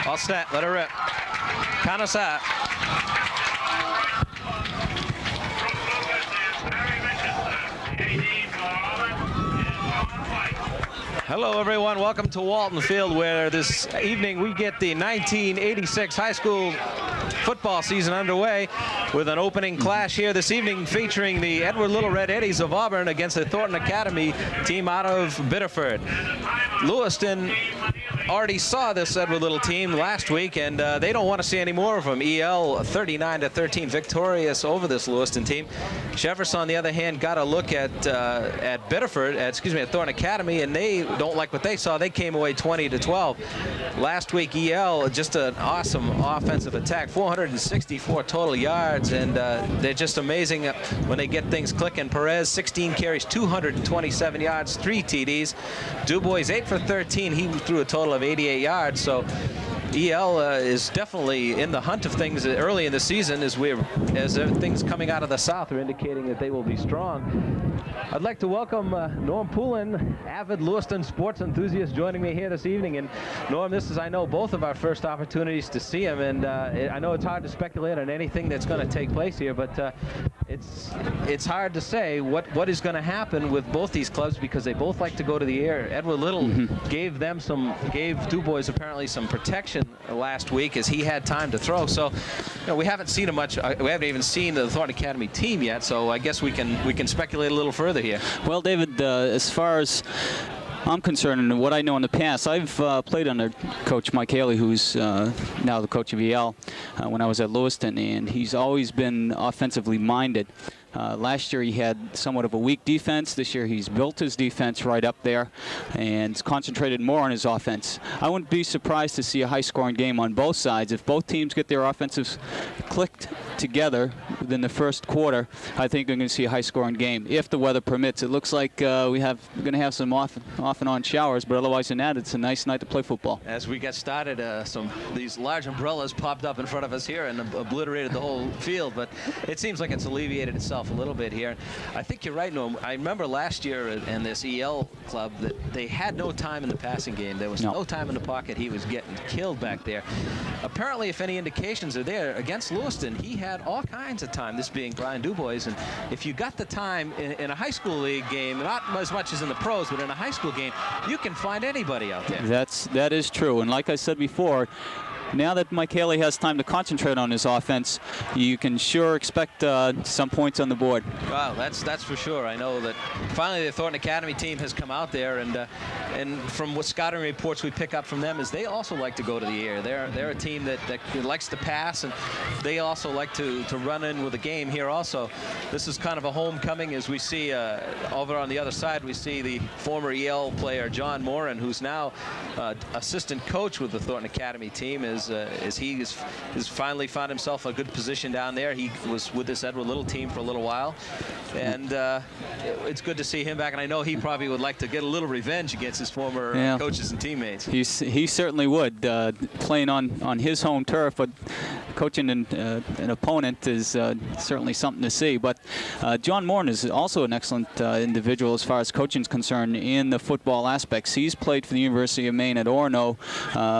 All set. Let her rip. Count us out. Hello, everyone. Welcome to Walton Field, where this evening we get the 1986 high school football season underway with an opening clash here this evening featuring the Edward Little Red Eddies of Auburn against the Thornton Academy team out of Biddeford. Lewiston already saw this Edward Little team last week, and they don't want to see any more of them. EL 39-13 victorious over this Lewiston team. Jefferson, on the other hand, got a look at Biddeford, at Thornton Academy, and they don't like what they saw. They came away 20-12. Last week, EL, just an awesome offensive attack, 464 total yards, and they're just amazing when they get things clicking. Perez, 16 carries, 227 yards, 3 TDs. Dubois, 8 for 13. He threw a total of 88 yards. So EL is definitely in the hunt of things early in the season as things coming out of the South are indicating that they will be strong. I'd like to welcome Norm Poulin, avid Lewiston sports enthusiast, joining me here this evening. And Norm, this is, I know, both of our first opportunities to see him, and I know it's hard to speculate on anything that's going to take place here, but it's hard to say what is going to happen with both these clubs because they both like to go to the air. Edward Little gave Dubois apparently some protection last week as he had time to throw. So, we haven't seen much. We haven't even seen the Thornton Academy team yet. So I guess we can speculate a little further here. Well, David, as far as I'm concerned, and what I know in the past, I've played under Coach Mike Haley, who's now the coach of EL, when I was at Lewiston, and he's always been offensively minded. Last year he had somewhat of a weak defense. This year he's built his defense right up there and concentrated more on his offense. I wouldn't be surprised to see a high-scoring game on both sides. If both teams get their offensives clicked together within the first quarter, I think we're going to see a high-scoring game if the weather permits. It looks like we're going to have some off and on showers, but otherwise than that, it's a nice night to play football. As we get started, these large umbrellas popped up in front of us here and obliterated the whole field, but it seems like it's alleviated itself a little bit here. I think you're right, Norm. I remember last year in this EL club that they had no time in the passing game. There was no time in the pocket. He was getting killed back there. Apparently, if any indications are there, against Lewiston, he had all kinds of time, this being Brian Dubois. And if you got the time in a high school league game, not as much as in the pros, but in a high school game, you can find anybody out there. That is true. And like I said before, now that Mike Haley has time to concentrate on his offense, you can sure expect some points on the board. Wow, that's for sure. I know that finally the Thornton Academy team has come out there, and from what scouting reports we pick up from them is they also like to go to the air. They're a team that likes to pass, and they also like to run in with the game here also. This is kind of a homecoming as we see over on the other side we see the former EL player John Moran, who's now assistant coach with the Thornton Academy team, as he has finally found himself a good position down there. He was with this Edward Little team for a little while, and it's good to see him back. And I know he probably would like to get a little revenge against his former coaches and teammates. He certainly would. Playing on his home turf, but coaching an opponent is certainly something to see. But John Moran is also an excellent individual as far as coaching is concerned in the football aspects. He's played for the University of Maine at Orono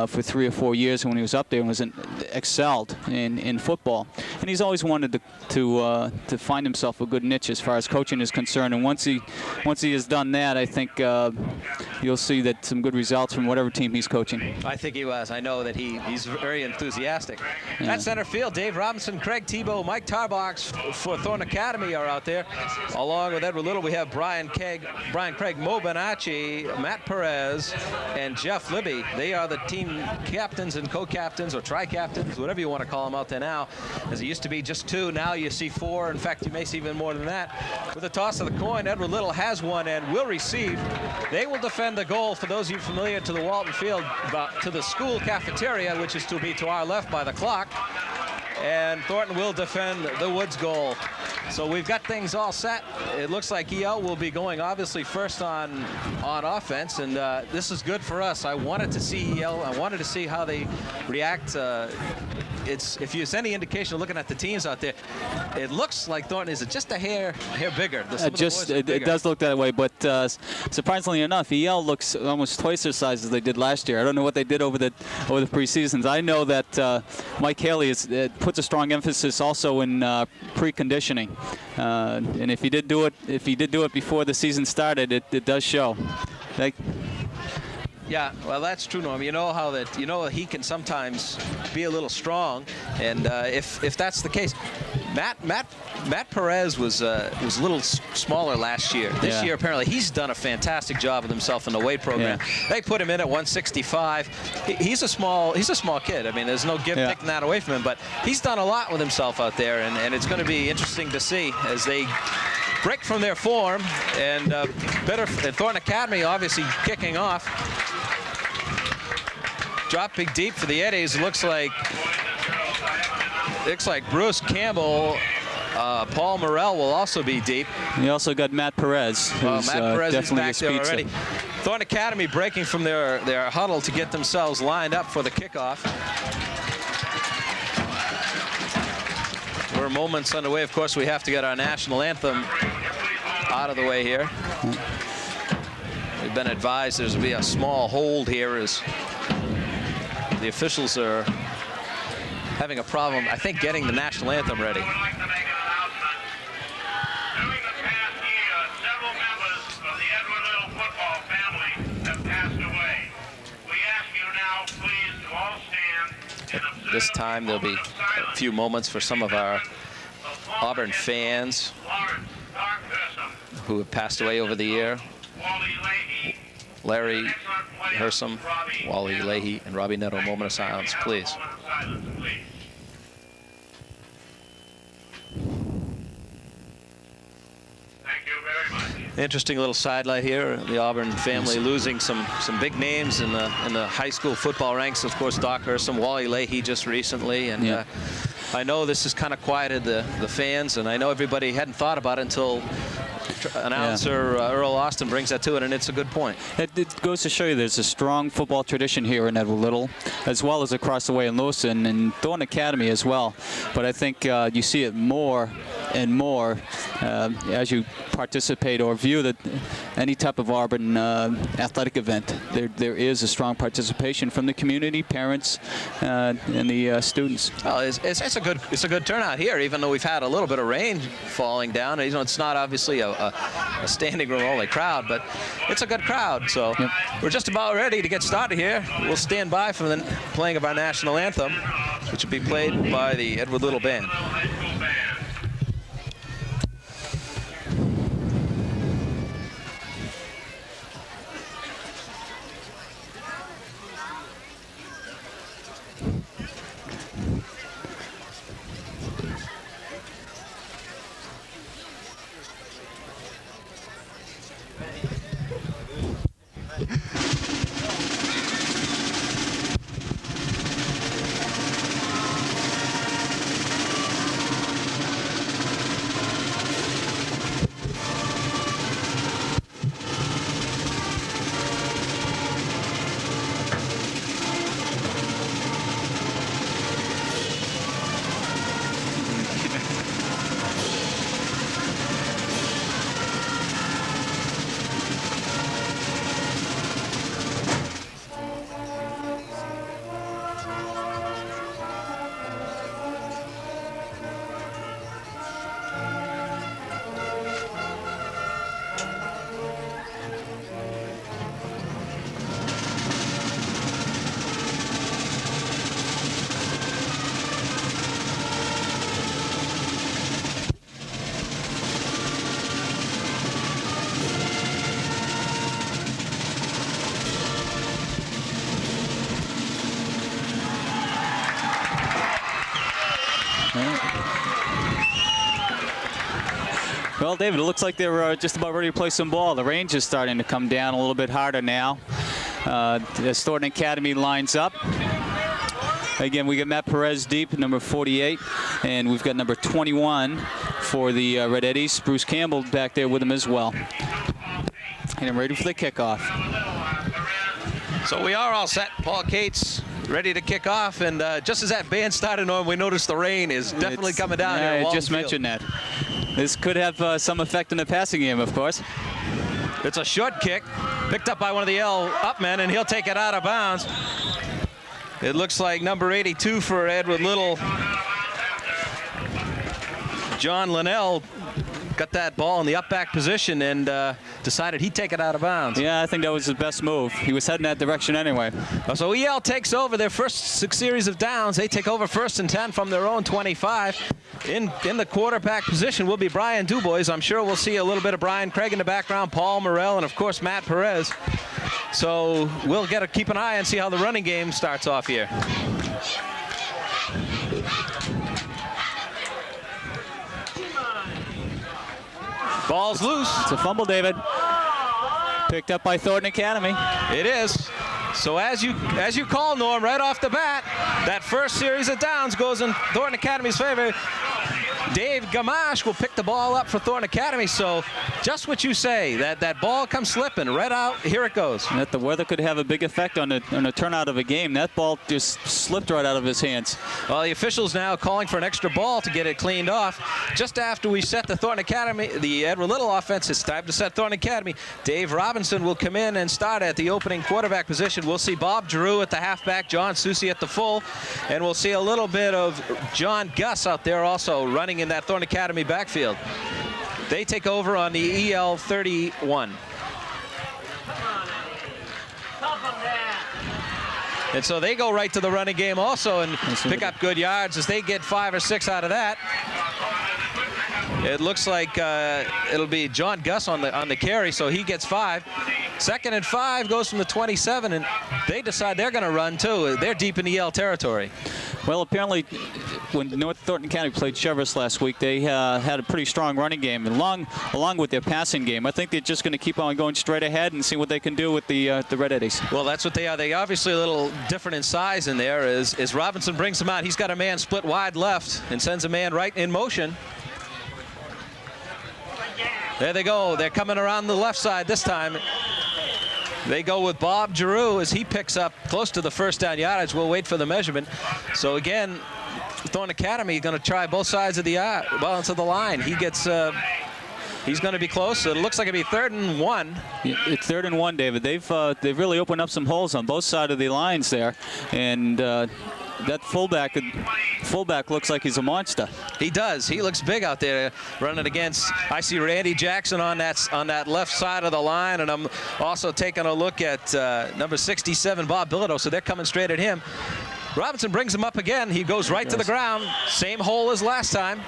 for 3 or 4 years when he was up there and was excelled in football. And he's always wanted to find himself a good niche as far as coaching is concerned. And once he has done that, I think you'll see that some good results from whatever team he's coaching. I think he was. I know that he's very enthusiastic. Yeah. At center field, Dave Robinson, Craig Tebow, Mike Tarbox for Thornton Academy are out there. Along with Edward Little, we have Brian Craig, Mo Bonacci, Matt Perez, and Jeff Libby. They are the team captains and co-captains or tri-captains, whatever you want to call them out there now. As it used to be just 2, now you see 4. In fact, you may see even more than that. With the toss of the coin, Edward Little has one and will receive. They will defend the goal, for those of you familiar to the Walton Field, to the school cafeteria, which is to be to our left by the clock. And Thornton will defend the Woods goal. So we've got things all set. It looks like EL will be going obviously first on offense, and this is good for us. I wanted to see EL. I wanted to see how they react. If there's any indication looking at the teams out there, it looks like Thornton is just a hair bigger. It does look that way, but surprisingly enough, EL looks almost twice their size as they did last year. I don't know what they did over the preseasons. I know that Mike Haley puts a strong emphasis also in preconditioning, and if he did do it before the season started, it does show. Yeah, well, that's true, Norm. You know he can sometimes be a little strong, and if that's the case, Matt Perez was a little smaller last year. This year, apparently, he's done a fantastic job with himself in the weight program. Yeah. They put him in at 165. He's a small kid. I mean, there's no taking that away from him, but he's done a lot with himself out there, and it's going to be interesting to see as they break from their form, and Thornton Academy obviously kicking off. Dropping deep for the Eddies. Looks like Bruce Campbell, Paul Morrell will also be deep. You also got Matt Perez, who's Matt Perez definitely is back there already. Thornton Academy breaking from their huddle to get themselves lined up for the kickoff. We're moments underway. Of course, we have to get our national anthem out of the way here. We've been advised there's going to be a small hold here as the officials are having a problem, I think, getting the national anthem ready. During the past year, several members of the Edward Little football family have passed away. We ask you now, please, to all stand and observe. This time there'll be a few moments for some of our Auburn fans who have passed away over the year. Larry Hersom, Wally Leahy, and Robbie Netto. Moment of silence, please. Interesting little sidelight here. The Auburn family losing some big names in the high school football ranks. Of course, Doc Hersom, Wally Leahy just recently, and I know this has kind of quieted the fans, and I know everybody hadn't thought about it until announcer Earl Austin brings that to it, and it's a good point. It goes to show you there's a strong football tradition here in Edward Little, as well as across the way in Lewiston and Thornton Academy as well. But I think you see it more and more as you participate or view any type of Auburn athletic event. There is a strong participation from the community, parents, and the students. Well, it's a good turnout here, even though we've had a little bit of rain falling down. You know, it's not obviously a standing room only crowd, but it's a good crowd. So we're just about ready to get started here. We'll stand by for the playing of our national anthem, which will be played by the Edward Little Band. Well, David, it looks like they're just about ready to play some ball. The range is starting to come down a little bit harder now. As Thornton Academy lines up. Again, we got Matt Perez deep, number 48, and we've got number 21 for the Red Eddies. Bruce Campbell back there with him as well. And I'm ready for the kickoff. So we are all set. Paul Cates ready to kick off, and just as that band started on, we noticed the rain is definitely coming down here. I just mentioned that. This could have some effect in the passing game, of course. It's a short kick, picked up by one of the Yale upmen, and he'll take it out of bounds. It looks like number 82 for Edward Little, John Linnell, got that ball in the up back position and decided he'd take it out of bounds. Yeah, I think that was his best move. He was heading that direction anyway. So EL takes over their first series of downs. They take over 1st and 10 from their own 25. In the quarterback position will be Brian Dubois. I'm sure we'll see a little bit of Brian Craig in the background, Paul Morrell, and of course Matt Perez. So we'll keep an eye and see how the running game starts off here. Ball's loose. It's a fumble, David. Picked up by Thornton Academy. It is. So as you call, Norm, right off the bat, that first series of downs goes in Thornton Academy's favor. Dave Gamache will pick the ball up for Thornton Academy. So just what you say, that ball comes slipping right out. Here it goes. And that the weather could have a big effect on the turnout of a game. That ball just slipped right out of his hands. Well, the officials now calling for an extra ball to get it cleaned off. Just after we set the Thornton Academy, the Edward Little offense, it's time to set Thornton Academy. Dave Robinson will come in and start at the opening quarterback position. We'll see Bob Giroux at the halfback, John Susi at the full, and we'll see a little bit of John Gus out there also running in that Thornton Academy backfield. They take over on the EL 31. And so they go right to the running game also and pick up good yards as they get 5 or 6 out of that. It looks like it'll be John Gus on the carry, so he gets 5. 2nd and 5 goes from the 27, and they decide they're going to run too. They're deep in EL territory. Well, apparently, when North Thornton County played Cheverus last week, they had a pretty strong running game, and along with their passing game. I think they're just going to keep on going straight ahead and see what they can do with the Red Eddies. Well, that's what they are. They obviously a little different in size in there. As Robinson brings them out, he's got a man split wide left and sends a man right in motion. There they go. They're coming around the left side this time. They go with Bob Giroux as he picks up close to the first down yardage. We'll wait for the measurement. So again, Thornton Academy going to try both sides of the balance of the line. He gets. He's going to be close. So it looks like it'll be 3rd and 1. It's 3rd and 1, David. They've really opened up some holes on both sides of the lines there, and that fullback looks like he's a monster. He does. He looks big out there running against. I see Randy Jackson on that left side of the line, and I'm also taking a look at number 67, Bob Bilodeau. So they're coming straight at him. Robinson brings him up again. He goes right to the ground. Same hole as last time.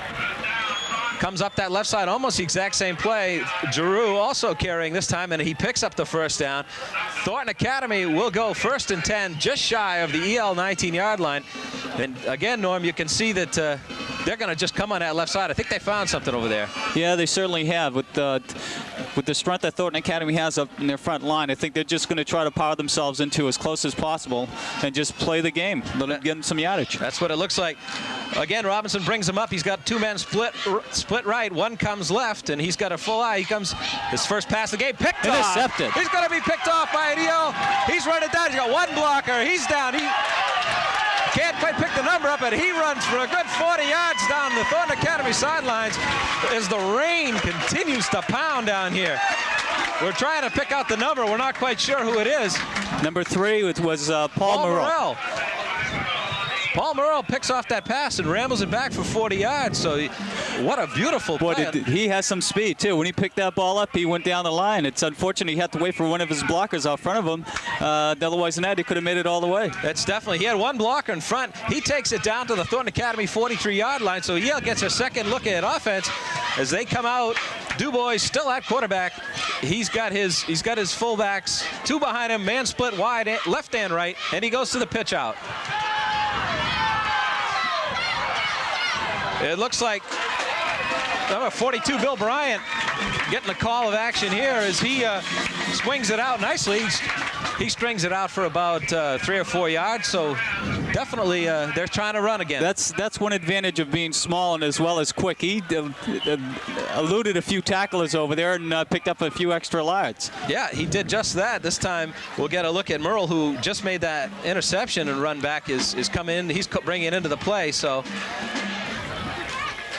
Comes up that left side, almost the exact same play. Giroux also carrying this time, and he picks up the first down. Thornton Academy will go 1st and 10, just shy of the EL 19-yard line. And again, Norm, you can see that they're going to just come on that left side. I think they found something over there. Yeah, they certainly have. With the strength that Thornton Academy has up in their front line, I think they're just going to try to power themselves into as close as possible and just play the game, let them get some yardage. That's what it looks like. Again, Robinson brings him up. He's got 2 men split right. One comes left, and he's got a full eye. He comes, his first pass of the game, picked off. Intercepted. He's going to be picked off by an EL. He's running down. He's got 1 blocker. He's down. He can't quite pick the number up, but he runs for a good 40 yards down the Thornton Academy sidelines as the rain continues to pound down here. We're trying to pick out the number. We're not quite sure who it is. Number 3 was Paul Morrell. Paul Morrell picks off that pass and rambles it back for 40 yards. So what a beautiful play. He has some speed, too. When he picked that ball up, he went down the line. It's unfortunate he had to wait for one of his blockers out front of him. Otherwise than that, he could have made it all the way. That's definitely. He had 1 blocker in front. He takes it down to the Thornton Academy 43-yard line. So Yale gets a second look at offense as they come out. Dubois still at quarterback. He's got his fullbacks, 2 behind him, man split wide, left and right, and he goes to the pitch out. It looks like number 42, Bill Bryant, getting the call of action here as he swings it out nicely. He strings it out for about 3 or 4 yards. So definitely they're trying to run again. That's one advantage of being small and as well as quick. He eluded a few tacklers over there and picked up a few extra yards. Yeah, he did just that. This time we'll get a look at Merle, who just made that interception, and run back is come in. He's bringing it into the play, so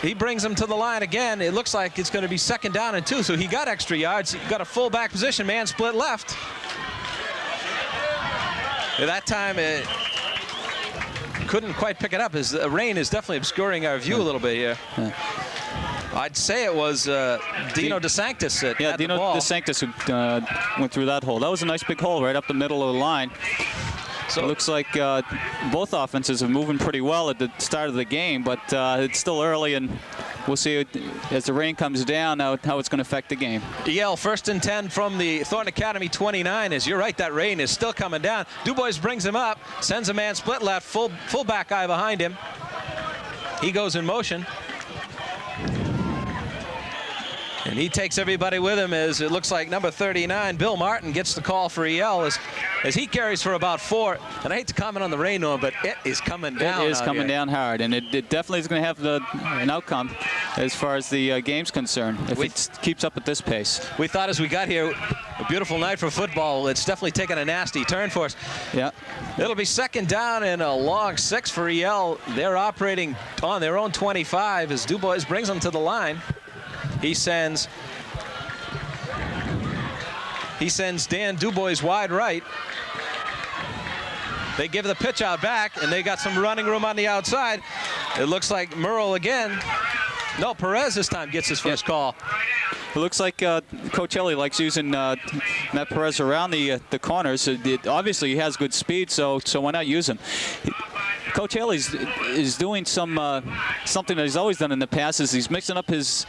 he brings him to the line again. It looks like it's going to be 2nd down and 2, so he got extra yards. He got a fullback position, man split left. At that time, it couldn't quite pick it up, as the rain is definitely obscuring our view a little bit here. I'd say it was Dino DeSanctis that had Dino the ball. DeSanctis who went through that hole. That was a nice big hole right up the middle of the line. So it looks like both offenses are moving pretty well at the start of the game, but it's still early, and we'll see as the rain comes down how it's going to affect the game. EL 1st and 10 from the Thornton Academy 29. As you're right, that rain is still coming down. DuBois brings him up, sends a man split left, fullback guy behind him. He goes in motion. And he takes everybody with him, as it looks like number 39, Bill Martin, gets the call for EL as he carries for about 4. And I hate to comment on the rain, Norm, but it is coming down. It is coming down hard, and it definitely is going to have an outcome as far as the game's concerned if it keeps up at this pace. We thought as we got here, a beautiful night for football. It's definitely taken a nasty turn for us. Yeah. It'll be 2nd down and a long 6 for EL. They're operating on their own 25 as DuBois brings them to the line. He sends Dan DuBois wide right. They give the pitch out back, and they got some running room on the outside. It looks like Merle again. No, Perez this time gets his first call. It looks like Coach Ellie likes using Matt Perez around the corners. Obviously, he has good speed, so why not use him? Coach Haley is doing something that he's always done in the past, is he's mixing up his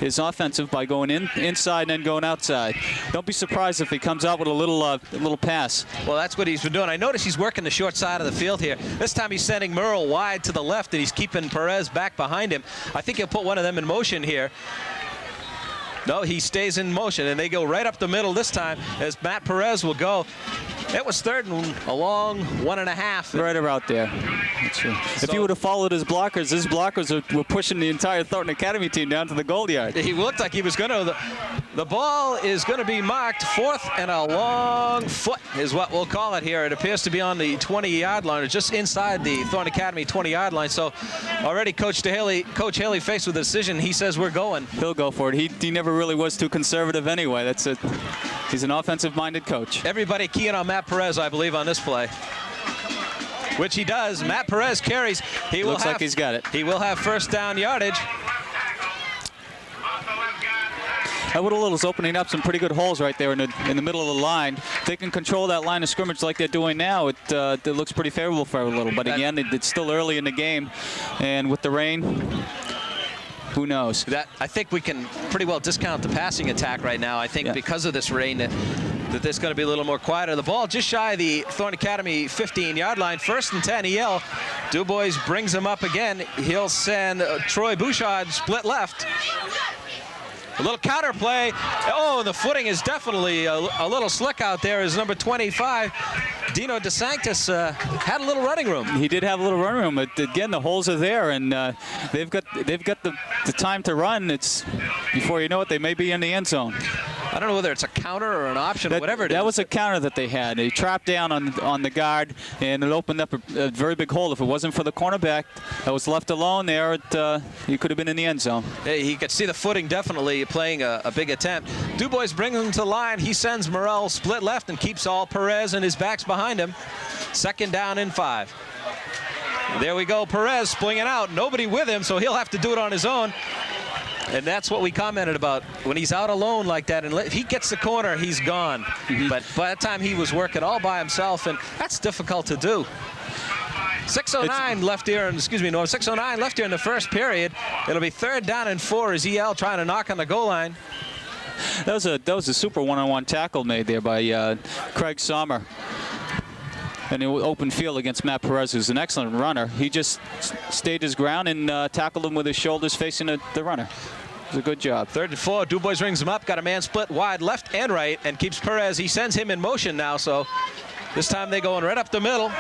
offensive by going inside and then going outside. Don't be surprised if he comes out with a little pass. Well, that's what he's been doing. I notice he's working the short side of the field here. This time he's sending Merle wide to the left, and he's keeping Perez back behind him. I think he'll put one of them in motion here. No, he stays in motion, and they go right up the middle this time as Matt Perez will go. It was 3rd and a long 1.5. Right about there. That's true. If you would have followed his blockers were pushing the entire Thornton Academy team down to the goal yard. He looked like he was going to. The ball is going to be marked 4th and a long foot is what we'll call it here. It appears to be on the 20-yard line, or just inside the Thornton Academy 20-yard line. So already Coach Haley faced with a decision. He says we're going. He'll go for it. He never really was too conservative anyway. That's it. He's an offensive-minded coach. Everybody keying on Matt Perez, I believe, on this play, which he does. Matt Perez carries. Looks like he's got it. He will have 1st down yardage. Little's opening up some pretty good holes right there in the middle of the line. If they can control that line of scrimmage like they're doing now, it looks pretty favorable for Little. But again, it's still early in the game, and with the rain, who knows? I think we can pretty well discount the passing attack right now. I think because of this rain that there's going to be a little more quieter. The ball just shy of the Thornton Academy 15-yard line. 1st and 10, EL. DuBois brings him up again. He'll send Troy Bouchard split left. A little counter play. Oh, the footing is definitely a little slick out there as number 25, Dino DeSanctis, had a little running room. He did have a little running room, but again, the holes are there, and they've got the time to run. It's before you know it, they may be in the end zone. I don't know whether it's a counter or an option or whatever it is. That was a counter that they had. They trapped down on the guard, and it opened up a very big hole. If it wasn't for the cornerback that was left alone there, he could have been in the end zone. He could see the footing definitely playing a big attempt. DuBois brings him to the line. He sends Morrell split left and keeps all Perez and his backs behind him. 2nd down and 5. There we go. Perez splinging out. Nobody with him, so he'll have to do it on his own. And that's what we commented about. When he's out alone like that, and if he gets the corner, he's gone. But by the time he was working all by himself, and that's difficult to do. 6:09 left here, and excuse me, Norm, 6:09 left here in the first period. It'll be 3rd down and 4 as EL trying to knock on the goal line. That was a super one-on-one tackle made there by Craig Sommer. And it was open field against Matt Perez, who's an excellent runner. He just stayed his ground and tackled him with his shoulders facing the runner. It was a good job. 3rd and 4. DuBois rings him up. Got a man split wide left and right and keeps Perez. He sends him in motion now, so this time they going right up the middle.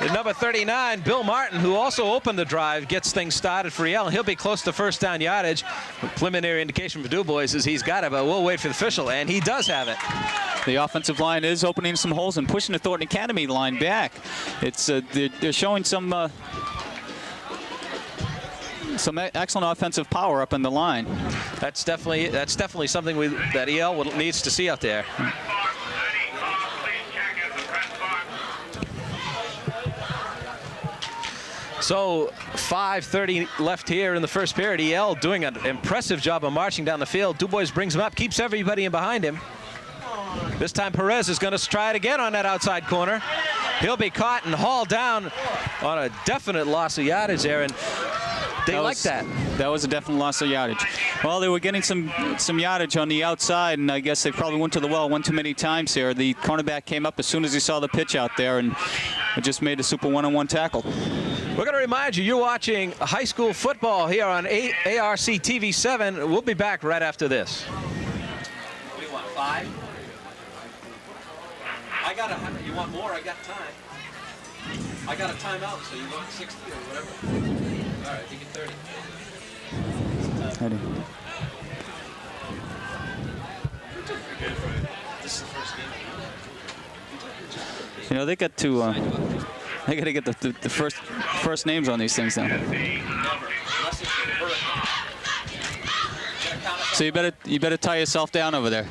And number 39, Bill Martin, who also opened the drive, gets things started for Yale. He'll be close to first down yardage. Preliminary indication for Du Bois is he's got it, but we'll wait for the official, and he does have it. The offensive line is opening some holes and pushing the Thornton Academy line back. It's they're showing some excellent offensive power up in the line. That's definitely something that EL needs to see out there. So 5:30 left here in the first period. EL doing an impressive job of marching down the field. Du Bois brings him up, keeps everybody in behind him. This time Perez is going to try it again on that outside corner. He'll be caught and hauled down on a definite loss of yardage there, and they like that. That was a definite loss of yardage. Well, they were getting some yardage on the outside, and I guess they probably went to the well one too many times here. The cornerback came up as soon as he saw the pitch out there, and it just made a super one-on-one tackle. We're going to remind you, you're watching high school football here on ARC TV 7. We'll be back right after this. What do you want, 5? I got you want more? I got time. I got a timeout, so you want 60 or whatever. All right, you get 30. This is the first game. You know, they got to get the first names on these things now. So you better tie yourself down over there.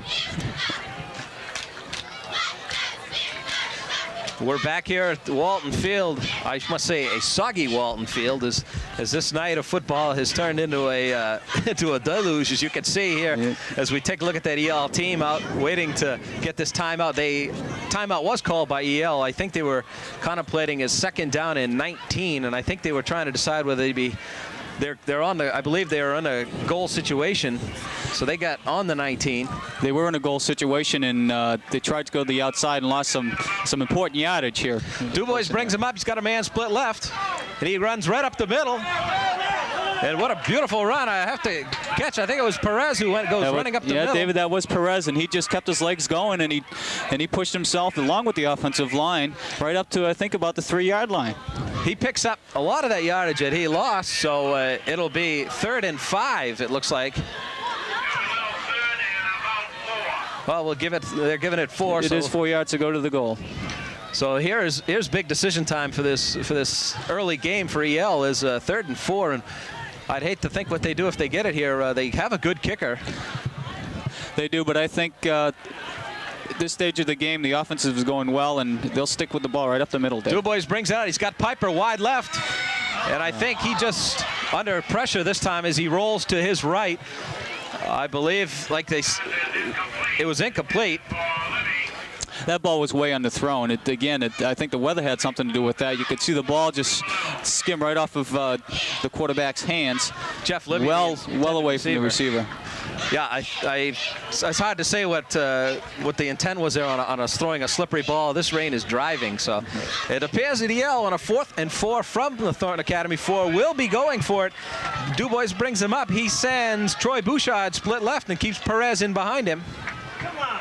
We're back here at Walton Field. I must say a soggy Walton Field as this night of football has turned into a into a deluge, as you can see here. Yeah. As we take a look at that EL team out waiting to get this timeout. Timeout was called by EL. I think they were contemplating a second down and 19, and I think they were trying to decide whether they'd be. They're on the. I believe they are in a goal situation, so they got on the 19. They were in a goal situation, and they tried to go to the outside and lost some important yardage here. Du Bois brings him up. He's got a man split left, and he runs right up the middle. And what a beautiful run! I have to catch. I think it was Perez who goes running up the middle. Yeah, David, that was Perez, and he just kept his legs going, and he pushed himself along with the offensive line right up to I think about the 3-yard line. He picks up a lot of that yardage that he lost, so it'll be 3rd and 5. It looks like. Well, we'll give it. They're giving it 4. It is 4 yards to go to the goal. So here's big decision time for this early game for EL is 3rd and 4, and I'd hate to think what they do if they get it here. They have a good kicker. They do, but I think at this stage of the game, the offensive is going well, and they'll stick with the ball right up the middle. Du Bois brings it out. He's got Piper wide left, and I think he just under pressure this time as he rolls to his right. I believe it was incomplete. That ball was way underthrown. I think the weather had something to do with that. You could see the ball just skim right off of the quarterback's hands. Jeff Libby, well away from the receiver. Yeah, it's hard to say what the intent was there on us throwing a slippery ball. This rain is driving, so it appears that EL on a 4th and 4 from the Thornton Academy 4 will be going for it. Du Bois brings him up. He sends Troy Bouchard split left and keeps Perez in behind him. Come on.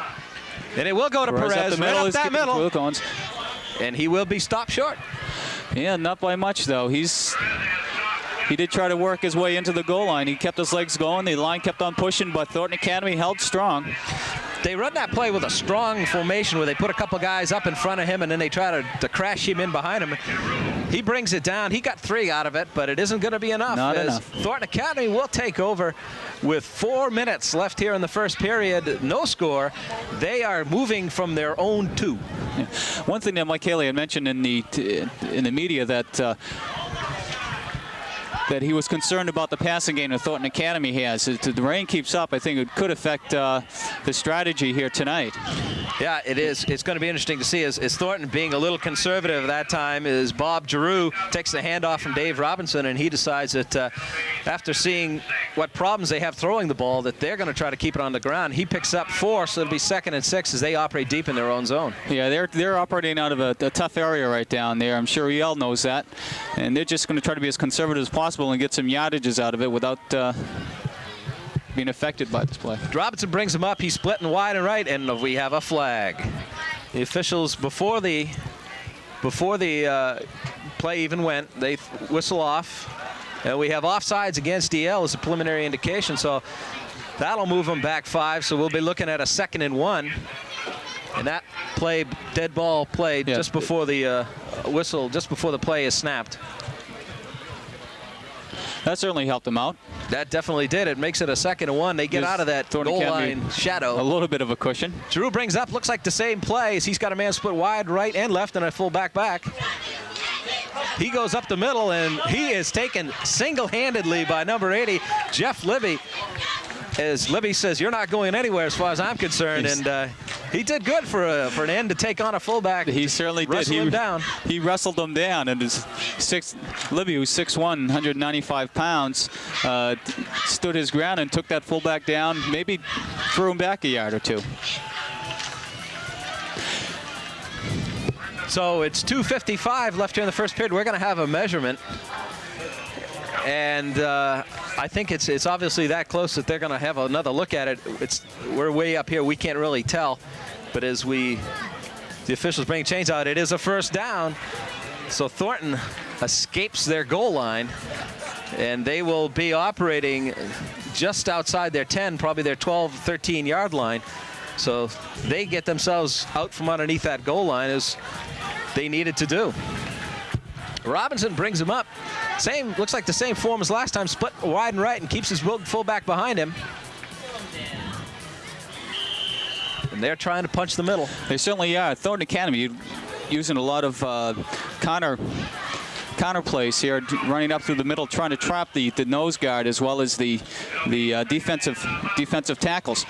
And it will go to Perez right up that middle. And he will be stopped short. Yeah, not by much, though. He did try to work his way into the goal line. He kept his legs going. The line kept on pushing, but Thornton Academy held strong. They run that play with a strong formation where they put a couple guys up in front of him, and then they try to crash him in behind him. He brings it down. He got 3 out of it, but it isn't going to be enough. Not enough. Thornton Academy will take over with 4 minutes left here in the first period. No score. They are moving from their own 2. Yeah. One thing that Mike Haley had mentioned in the media that he was concerned about the passing game that Thornton Academy has. If the rain keeps up, I think it could affect the strategy here tonight. Yeah, it is. It's going to be interesting to see is Thornton being a little conservative at that time is Bob Giroux takes the handoff from Dave Robinson, and he decides that after seeing what problems they have throwing the ball, that they're going to try to keep it on the ground. He picks up 4, so it'll be 2nd and 6 as they operate deep in their own zone. Yeah, they're operating out of a tough area right down there. I'm sure EL knows that, and they're just going to try to be as conservative as possible and get some yardages out of it without being affected by this play. Robinson brings him up. He's splitting wide and right, and we have a flag. The officials before the before the play even went, they whistle off. And we have offsides against DL as a preliminary indication, so that'll move them back 5. So we'll be looking at a 2nd and 1. And that play, dead ball play, just before the whistle, just before the play is snapped. That certainly helped them out. That definitely did. It makes it a 2nd and 1. They get out of that goal line shadow. A little bit of a cushion. Giroux brings up, looks like the same play as he's got a man split wide right and left and a full back. He goes up the middle, and he is taken single-handedly by number 80, Jeff Libby. As Libby says, you're not going anywhere as far as I'm concerned. And he did good for an end to take on a fullback. He certainly did. Him down. He wrestled him down, and Libby, who's 6'1", 195 pounds, stood his ground and took that fullback down, maybe threw him back a yard or 2. So it's 2:55 left here in the first period. We're going to have a measurement. And I think it's obviously that close that they're going to have another look at it. We're way up here. We can't really tell. But as the officials bring chains out, it is a first down. So Thornton escapes their goal line. And they will be operating just outside their 10, probably their 12, 13-yard line. So they get themselves out from underneath that goal line as they needed to do. Robinson brings him up. Looks like the same form as last time, split wide and right and keeps his fullback behind him. And they're trying to punch the middle. They certainly are. Thornton Academy using a lot of counter plays here, running up through the middle, trying to trap the nose guard as well as the defensive tackles.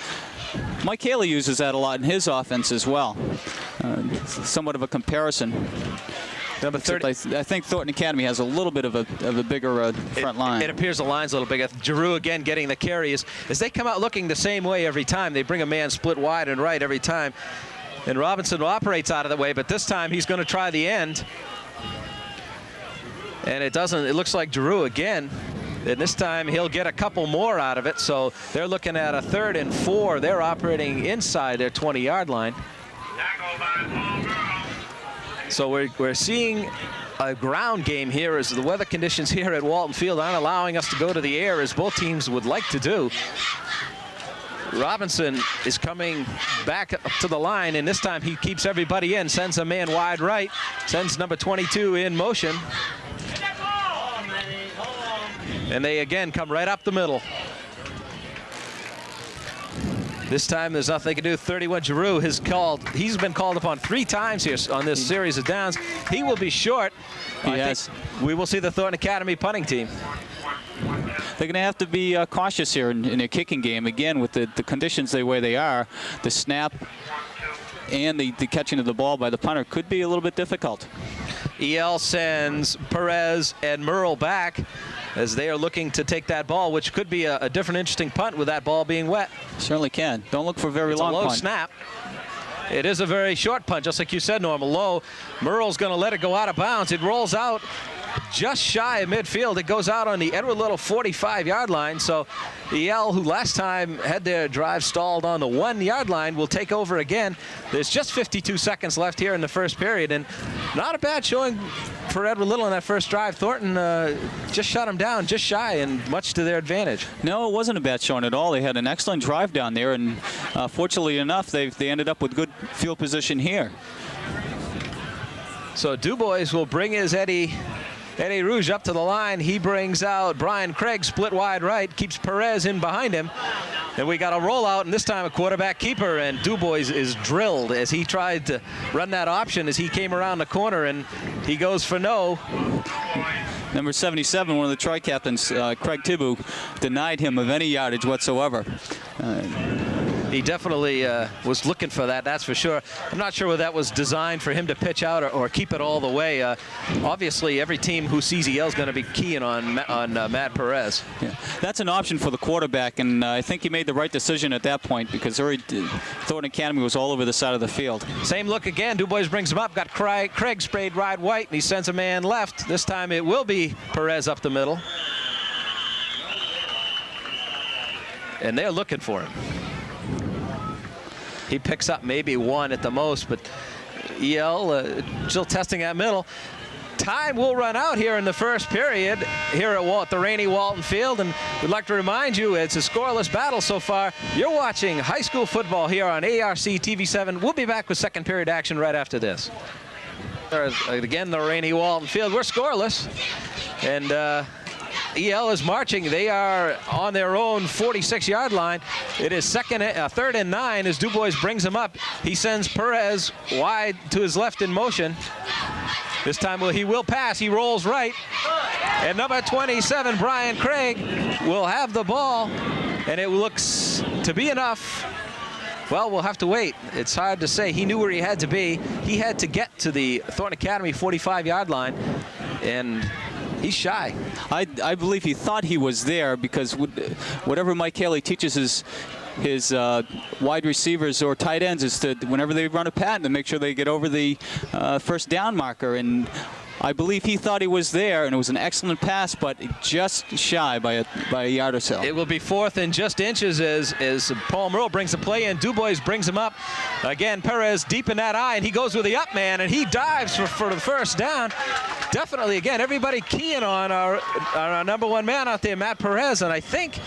Mike Haley uses that a lot in his offense as well. Somewhat of a comparison. Number 30. I think Thornton Academy has a little bit of a bigger front line. It appears the line's a little bigger. Giroux again getting the carries. As they come out looking the same way every time, they bring a man split wide and right every time. And Robinson operates out of the way, but this time he's going to try the end. And it doesn't. It looks like Giroux again. And this time he'll get a couple more out of it. So they're looking at a 3rd and 4. They're operating inside their 20-yard line. So we're seeing a ground game here as the weather conditions here at Walton Field aren't allowing us to go to the air as both teams would like to do. Robinson is coming back up to the line, and this time he keeps everybody in, sends a man wide right, sends number 22 in motion. And they again come right up the middle. This time there's nothing they can do. 31 Giroux he's been called upon 3 times here on this series of downs. He will be short. Yes. We will see the Thornton Academy punting team. They're going to have to be cautious here in their kicking game. Again, with the conditions the way they are, the snap and the catching of the ball by the punter could be a little bit difficult. EL sends Perez and Merle back as they are looking to take that ball, which could be a different interesting punt with that ball being wet. Certainly can. Don't look for a very long punt. punt. It's a low snap. It is a very short punt, just like you said, Norm. Low. Merle's going to let it go out of bounds. It rolls out just shy of midfield. It goes out on the Edward Little 45-yard line. So EL, who last time had their drive stalled on the 1-yard line, will take over again. There's just 52 seconds left here in the first period, and not a bad showing for Edward Little on that first drive. Thornton just shut him down just shy, and much to their advantage. No, it wasn't a bad showing at all. They had an excellent drive down there, and fortunately enough, they ended up with good field position here. So DuBois will bring his Eddie Rouge up to the line. He brings out Brian Craig, split wide right, keeps Perez in behind him. And we got a rollout, and this time a quarterback keeper, and DuBois is drilled as he tried to run that option as he came around the corner, and he goes for no. Number 77, one of the tri-captains, Craig Tibu, denied him of any yardage whatsoever. He definitely was looking for that, that's for sure. I'm not sure whether that was designed for him to pitch out or keep it all the way. Obviously, every team who sees EL is going to be keying on Matt Perez. Yeah. That's an option for the quarterback, and I think he made the right decision at that point because Thornton Academy was all over the side of the field. Same look again. DuBois brings him up. Got Craig sprayed wide white, and he sends a man left. This time it will be Perez up the middle. And they're looking for him. He picks up maybe 1 at the most, but EL still testing that middle. Time will run out here in the first period here at the rainy Walton Field, and we'd like to remind you it's a scoreless battle so far. You're watching high school football here on ARC TV7. We'll be back with second period action right after this. Again, the rainy Walton Field. We're scoreless, and EL is marching. They are on their own 46-yard line. It is third and 9 as Dubois brings him up. He sends Perez wide to his left in motion. This time he will pass. He rolls right. And number 27, Brian Craig, will have the ball. And it looks to be enough. Well, we'll have to wait. It's hard to say. He knew where he had to be. He had to get to the Thornton Academy 45-yard line. And he's shy. I believe he thought he was there because whatever Mike Haley teaches his wide receivers or tight ends is to, whenever they run a pattern, to make sure they get over the first down marker. And I believe he thought he was there, and it was an excellent pass, but just shy by a yard or so. It will be fourth and just inches as Paul Merle brings the play in. Dubois brings him up. Again, Perez deep in that eye, and he goes with the up man, and he dives for the first down. Definitely, again, everybody keying on our number one man out there, Matt Perez, and I think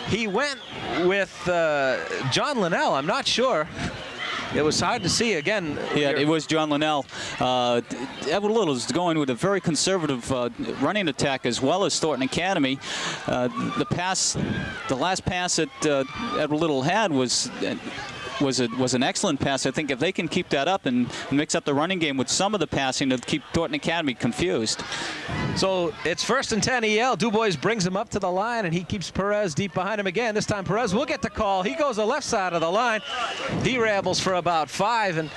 he went with John Linnell. I'm not sure. It was hard to see again. Yeah, it was John Linnell. Edward Little is going with a very conservative running attack as well as Thornton Academy. The last pass that Edward Little had was an excellent pass. I think if they can keep that up and mix up the running game with some of the passing to keep Thornton Academy confused. So it's first and 10 EL. Dubois brings him up to the line, and he keeps Perez deep behind him again. This time Perez will get the call. He goes the left side of the line. He rambles for about 5, and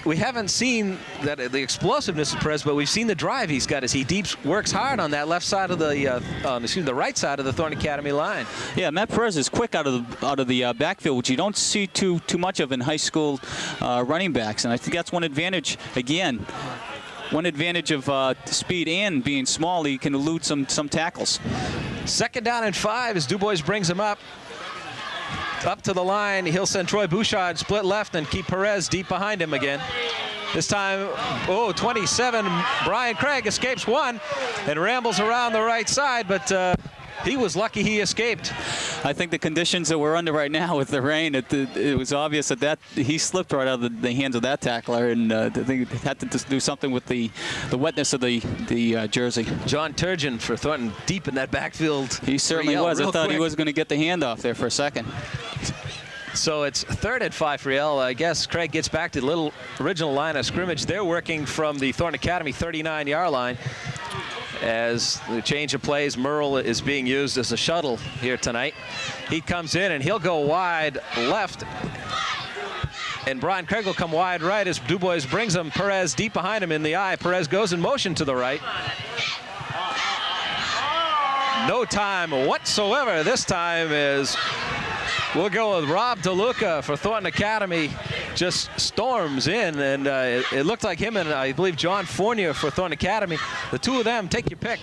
we haven't seen the explosiveness of Perez, but we've seen the drive he's got as he works hard on that left side of the right side of the Thornton Academy line. Yeah, Matt Perez is quick out of the backfield, which you don't see too much of in high school running backs, and I think that's one advantage again. One advantage of speed and being small, he can elude some tackles. Second down and 5 as Dubois brings him up to the line. He'll send Troy Bouchard split left and keep Perez deep behind him again. This time, 27, Brian Craig escapes one and rambles around the right side, but he was lucky he escaped. I think the conditions that we're under right now with the rain, it was obvious that he slipped right out of the hands of that tackler, and I think he had to do something with the wetness of the jersey. John Turgeon for Thornton deep in that backfield. He certainly was. I thought he was going to get the handoff there for a second. So it's third and 5 for EL. I guess Craig gets back to the little original line of scrimmage. They're working from the Thornton Academy 39-yard line. As the change of plays, Merle is being used as a shuttle here tonight. He comes in and he'll go wide left, and Brian Craig will come wide right as Dubois brings him. Perez deep behind him in the eye. Perez goes in motion to the right. No time whatsoever. This time is we'll go with Rob DeLuca for Thornton Academy. Just storms in, and it looked like him and I believe John Fournier for Thornton Academy. The two of them, take your pick.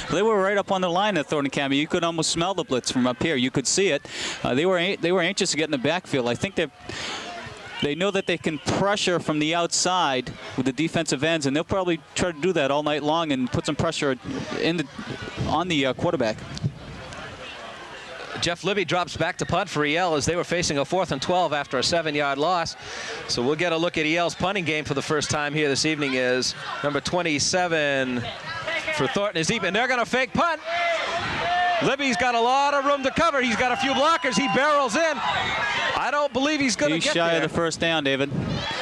They were right up on the line at Thornton Academy. You could almost smell the blitz from up here. You could see it. They were anxious to get in the backfield. I think they know that they can pressure from the outside with the defensive ends, and they'll probably try to do that all night long and put some pressure on the quarterback. Jeff Libby drops back to punt for EL as they were facing a 4th and 12 after a 7-yard loss. So we'll get a look at EL's punting game for the first time here this evening as number 27 for Thornton is deep, and they're going to fake punt. Libby's got a lot of room to cover. He's got a few blockers. He barrels in. I don't believe he's going to get there. He's shy of the first down, David.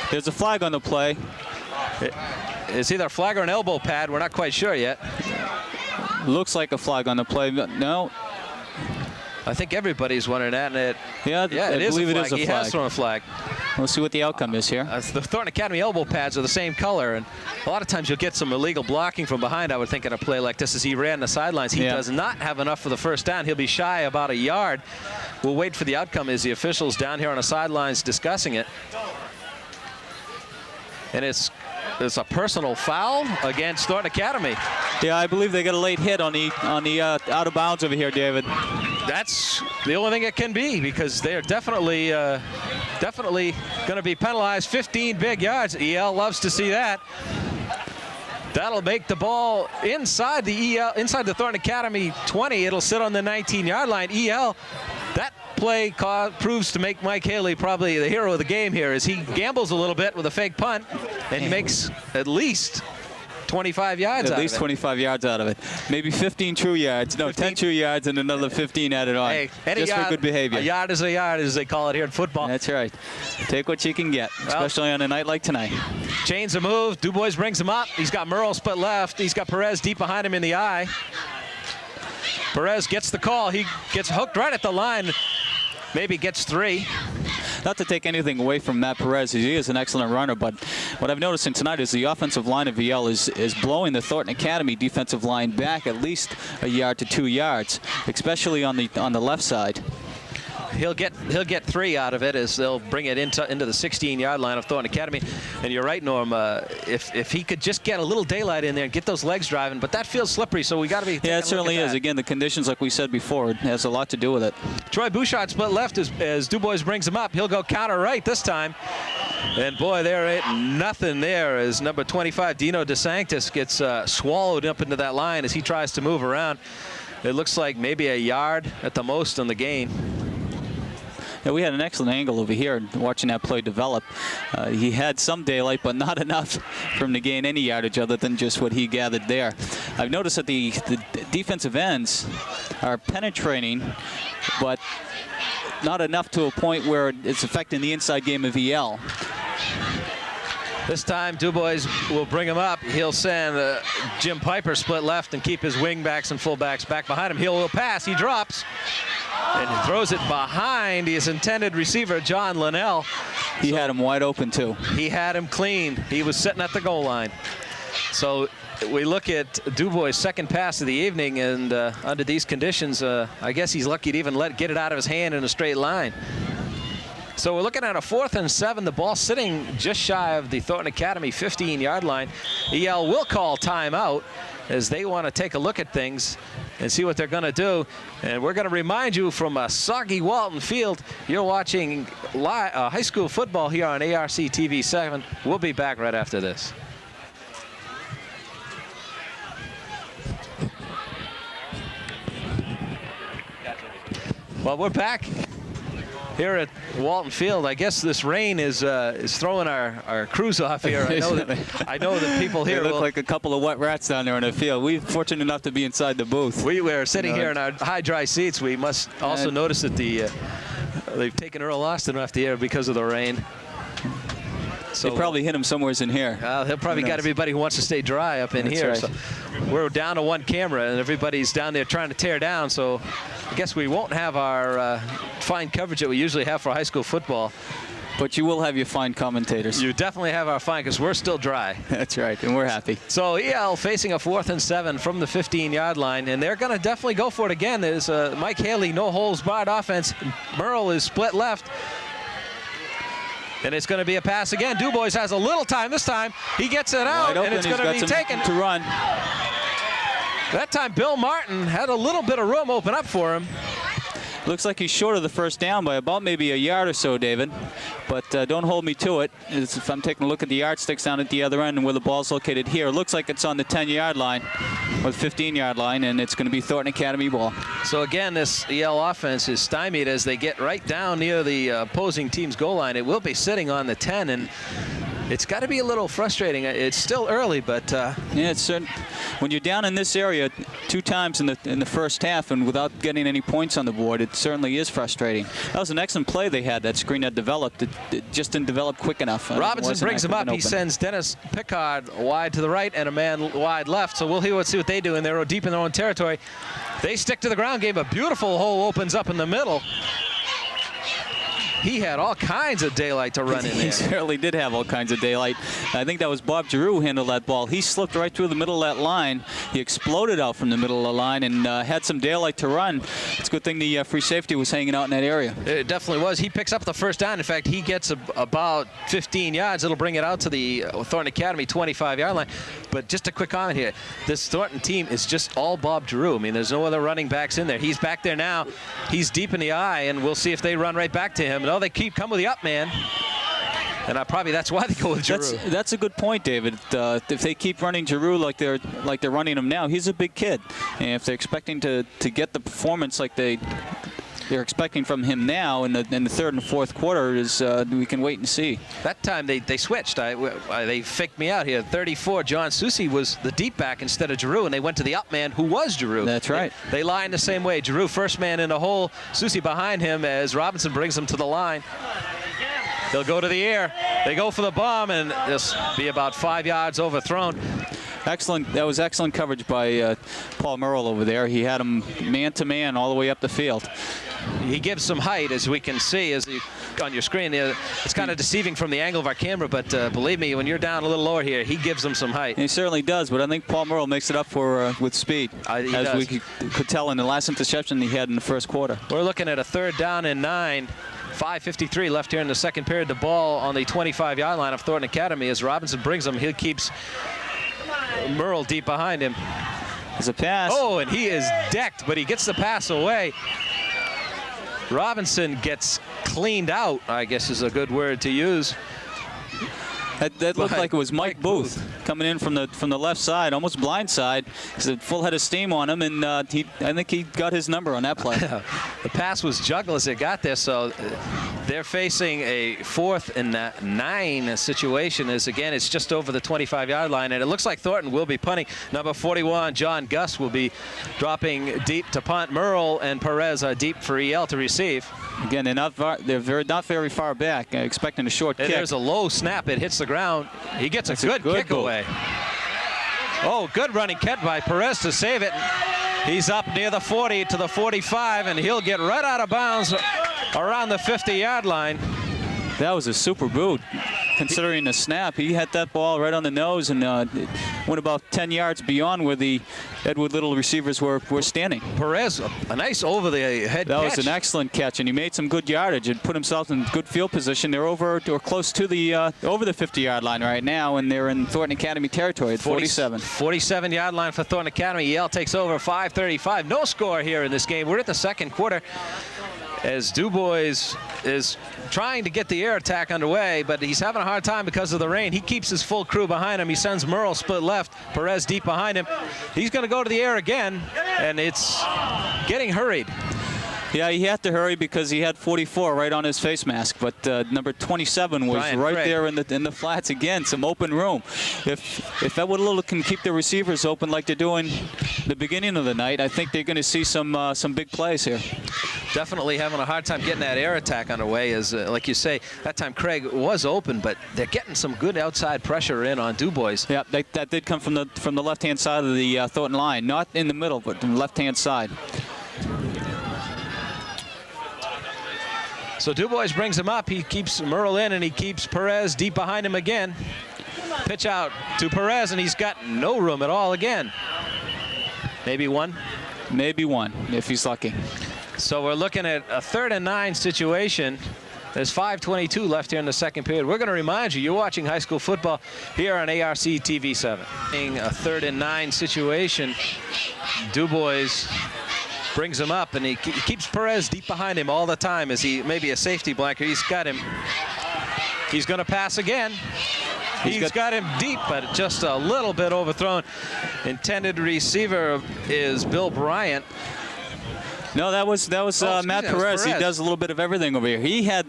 There's a flag on the play. It's either a flag or an elbow pad. We're not quite sure yet. Looks like a flag on the play. No. I think everybody's wondering that. And I believe it is a flag. He has thrown a flag. We'll see what the outcome is here. The Thornton Academy elbow pads are the same color, and a lot of times you'll get some illegal blocking from behind, I would think, in a play like this as he ran the sidelines. He does not have enough for the first down. He'll be shy about a yard. We'll wait for the outcome as the officials down here on the sidelines discussing it. And it's a personal foul against Thornton Academy. Yeah, I believe they got a late hit on the out of bounds over here, David. That's the only thing it can be, because they're definitely definitely going to be penalized. 15 big yards. EL loves to see that. That'll make the ball inside the Thornton Academy 20. It'll sit on the 19-yard line. EL, that play proves to make Mike Haley probably the hero of the game here, as he gambles a little bit with a fake punt, and he makes at least 25 yards out of it. At least 25 yards out of it. Maybe 15 true yards. No, 10 true yards and another 15 added on. Hey, just for good behavior. A yard is a yard, as they call it here in football. That's right. Take what you can get, especially on a night like tonight. Chains a move. Dubois brings him up. He's got Merle split left. He's got Perez deep behind him in the eye. Perez gets the call. He gets hooked right at the line. Maybe gets 3. Not to take anything away from Matt Perez, he is an excellent runner, but what I've noticed tonight is the offensive line of VL is blowing the Thornton Academy defensive line back at least a yard to 2 yards, especially on the left side. He'll get 3 out of it, as they'll bring it into the 16-yard line of Thornton Academy. And you're right, Norm. If he could just get a little daylight in there and get those legs driving, but that feels slippery, so we got to be. Yeah, it certainly is. Again, the conditions, like we said before, it has a lot to do with it. Troy Bouchard split left as Dubois brings him up. He'll go counter right this time. And boy, there ain't nothing there as number 25, Dino DeSanctis, gets swallowed up into that line as he tries to move around. It looks like maybe a yard at the most on the gain. Yeah, we had an excellent angle over here watching that play develop. He had some daylight, but not enough for him to gain any yardage other than just what he gathered there. I've noticed that the defensive ends are penetrating, but not enough to a point where it's affecting the inside game of EL. This time, Dubois will bring him up. He'll send Jim Piper split left and keep his wingbacks and fullbacks back behind him. He'll pass. He drops. And he throws it behind his intended receiver, John Linnell. He had him wide open, too. He had him clean. He was sitting at the goal line. So we look at Dubois' second pass of the evening, and under these conditions, I guess he's lucky to even get it out of his hand in a straight line. So we're looking at a 4th and 7. The ball sitting just shy of the Thornton Academy 15-yard line. EL will call timeout as they want to take a look at things and see what they're going to do. And we're going to remind you from a soggy Walton Field, you're watching high school football here on ARC TV 7. We'll be back right after this. Well, we're back here at Walton Field. I guess this rain is throwing our crews off here. I know that people here look like a couple of wet rats down there in the field. We're fortunate enough to be inside the booth. We were sitting here in our high dry seats. We must also notice that they've taken Earl Austin off the air because of the rain. So they probably hit him somewhere in here. He'll probably got everybody who wants to stay dry up in here. Right. So we're down to 1 camera, and everybody's down there trying to tear down. So I guess we won't have our fine coverage that we usually have for high school football. But you will have your fine commentators. You definitely have our fine, because we're still dry. That's right, and we're happy. So EL facing a 4th and 7 from the 15-yard line, and they're going to definitely go for it again. There's Mike Haley, no holds barred offense. Merle is split left. And it's going to be a pass again. Dubois has a little time this time. He gets it out, and it's going to be taken. To run. That time, Bill Martin had a little bit of room open up for him. Looks like he's short of the first down by about maybe a yard or so, David. But don't hold me to it. If I'm taking a look at the yardsticks down at the other end and where the ball's located here, it looks like it's on the 10-yard line or the 15-yard line, and it's going to be Thornton Academy ball. So again, this EL offense is stymied as they get right down near the opposing team's goal line. It will be sitting on the 10, and it's got to be a little frustrating. It's still early, but yeah, it's certain. When you're down in this area 2 times in the first half and without getting any points on the board, it certainly is frustrating. That was an excellent play they had. That screen that developed, it just didn't develop quick enough. Robinson brings him up. He sends Dennis Pickard wide to the right and a man wide left. So we'll see what they do, and they're deep in their own territory. They stick to the ground game. A beautiful hole opens up in the middle. He had all kinds of daylight to run in there. He certainly did have all kinds of daylight. I think that was Bob Giroux who handled that ball. He slipped right through the middle of that line. He exploded out from the middle of the line and had some daylight to run. It's a good thing the free safety was hanging out in that area. It definitely was. He picks up the first down. In fact, he gets about 15 yards. It'll bring it out to the Thornton Academy 25-yard line. But just a quick comment here. This Thornton team is just all Bob Giroux. I mean, there's no other running backs in there. He's back there now. He's deep in the eye, and we'll see if they run right back to him. No, they keep coming with the up man. And probably that's why they go with Giroux. That's a good point, David. If they keep running Giroux like they're running him now, he's a big kid. And if they're expecting to get the performance like they're expecting from him now in the third and fourth quarter, we can wait and see. That time they switched. They faked me out here. 34, John Susi was the deep back instead of Giroux, and they went to the up man who was Giroux. That's right. They line the same way. Giroux first man in the hole, Susi behind him as Robinson brings him to the line. They'll go to the air. They go for the bomb, and this be about 5 yards overthrown. Excellent. That was excellent coverage by Paul Merrill over there. He had him man-to-man all the way up the field. He gives some height, as we can see on your screen. It's kind of deceiving from the angle of our camera, but believe me, when you're down a little lower here, he gives them some height. He certainly does, but I think Paul Merrill makes it up for with speed, as we could tell in the last interception he had in the first quarter. We're looking at a 3rd down and 9. 5:53 left here in the second period. The ball on the 25-yard line of Thornton Academy as Robinson brings him. He keeps Merle deep behind him. There's a pass. Oh, and he is decked, but he gets the pass away. Robinson gets cleaned out, I guess is a good word to use. That looked like it was Mike Booth coming in from the left side, almost blind side. He's a full head of steam on him, and I think he got his number on that play. The pass was juggled as it got there, so they're facing a 4th and 9 situation. Again, it's just over the 25-yard line, and it looks like Thornton will be punting. Number 41, John Gus, will be dropping deep to punt. Merle and Perez are deep for EL to receive. Again, they're not very far back, expecting a short kick. There's a low snap. It hits the ground. He gets a good kick away. Oh, good running catch by Perez to save it. He's up near the 40 to the 45, and he'll get right out of bounds around the 50-yard line. That was a super boot. Considering the snap, he had that ball right on the nose and went about 10 yards beyond where the Edward Little receivers were standing. Perez, a nice over-the-head catch. That was an excellent catch, and he made some good yardage and put himself in good field position. They're over or close to the over the 50-yard line right now, and they're in Thornton Academy territory at 47. 47-yard line for Thornton Academy. Yale takes over 5:35. No score here in this game. We're at the second quarter as Dubois is trying to get the air attack underway, but he's having a hard time because of the rain. He keeps his full crew behind him. He sends Merle split left, Perez deep behind him. He's going to go to the air again, and it's getting hurried. Yeah, he had to hurry because he had 44 right on his face mask, but number 27 was Brian right Craig. there in the flats again, some open room. If Edward Little can keep the receivers open like they're doing the beginning of the night, I think they're going to see some big plays here. Definitely having a hard time getting that air attack underway, as like you say, that time Craig was open, but they're getting some good outside pressure in on Dubois. Yeah, that did come from the left-hand side of the Thornton line, not in the middle, but from the left-hand side. So Dubois brings him up. He keeps Merle in, and he keeps Perez deep behind him again. Pitch out to Perez, and he's got no room at all again. Maybe one? Maybe one, if he's lucky. So we're looking at a 3rd and 9 situation. There's 5:22 left here in the second period. We're going to remind you, you're watching high school football here on ARC TV 7. A 3rd and 9 situation. Dubois brings him up, and he keeps Perez deep behind him all the time as he maybe a safety blanket. He's got him. He's going to pass again. He's got him deep, but just a little bit overthrown. Intended receiver is Bill Bryant. No, that was Matt Perez. He does a little bit of everything over here. He had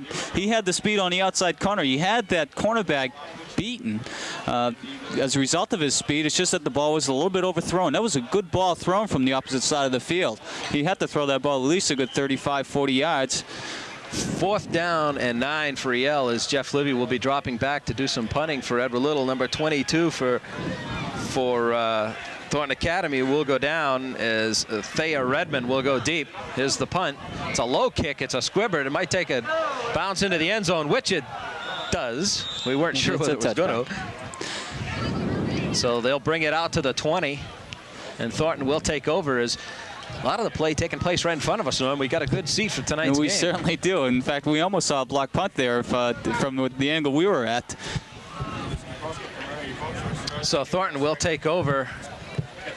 the speed on the outside corner. He had that cornerback beaten as a result of his speed. It's just that the ball was a little bit overthrown. That was a good ball thrown from the opposite side of the field. He had to throw that ball at least a good 35, 40 yards. 4th down and 9 for EL as Jeff Libby will be dropping back to do some punting for Edward Little. Number 22 for Thornton Academy will go down as Thea Redmond will go deep. Here's the punt. It's a low kick. It's a squibber. It might take a bounce into the end zone, which it does. We weren't sure whether it was going to. So they'll bring it out to the 20, and Thornton will take over as a lot of the play taking place right in front of us, Norm. We got a good seat for tonight's game. We certainly do. In fact, we almost saw a block punt there from the angle we were at. So Thornton will take over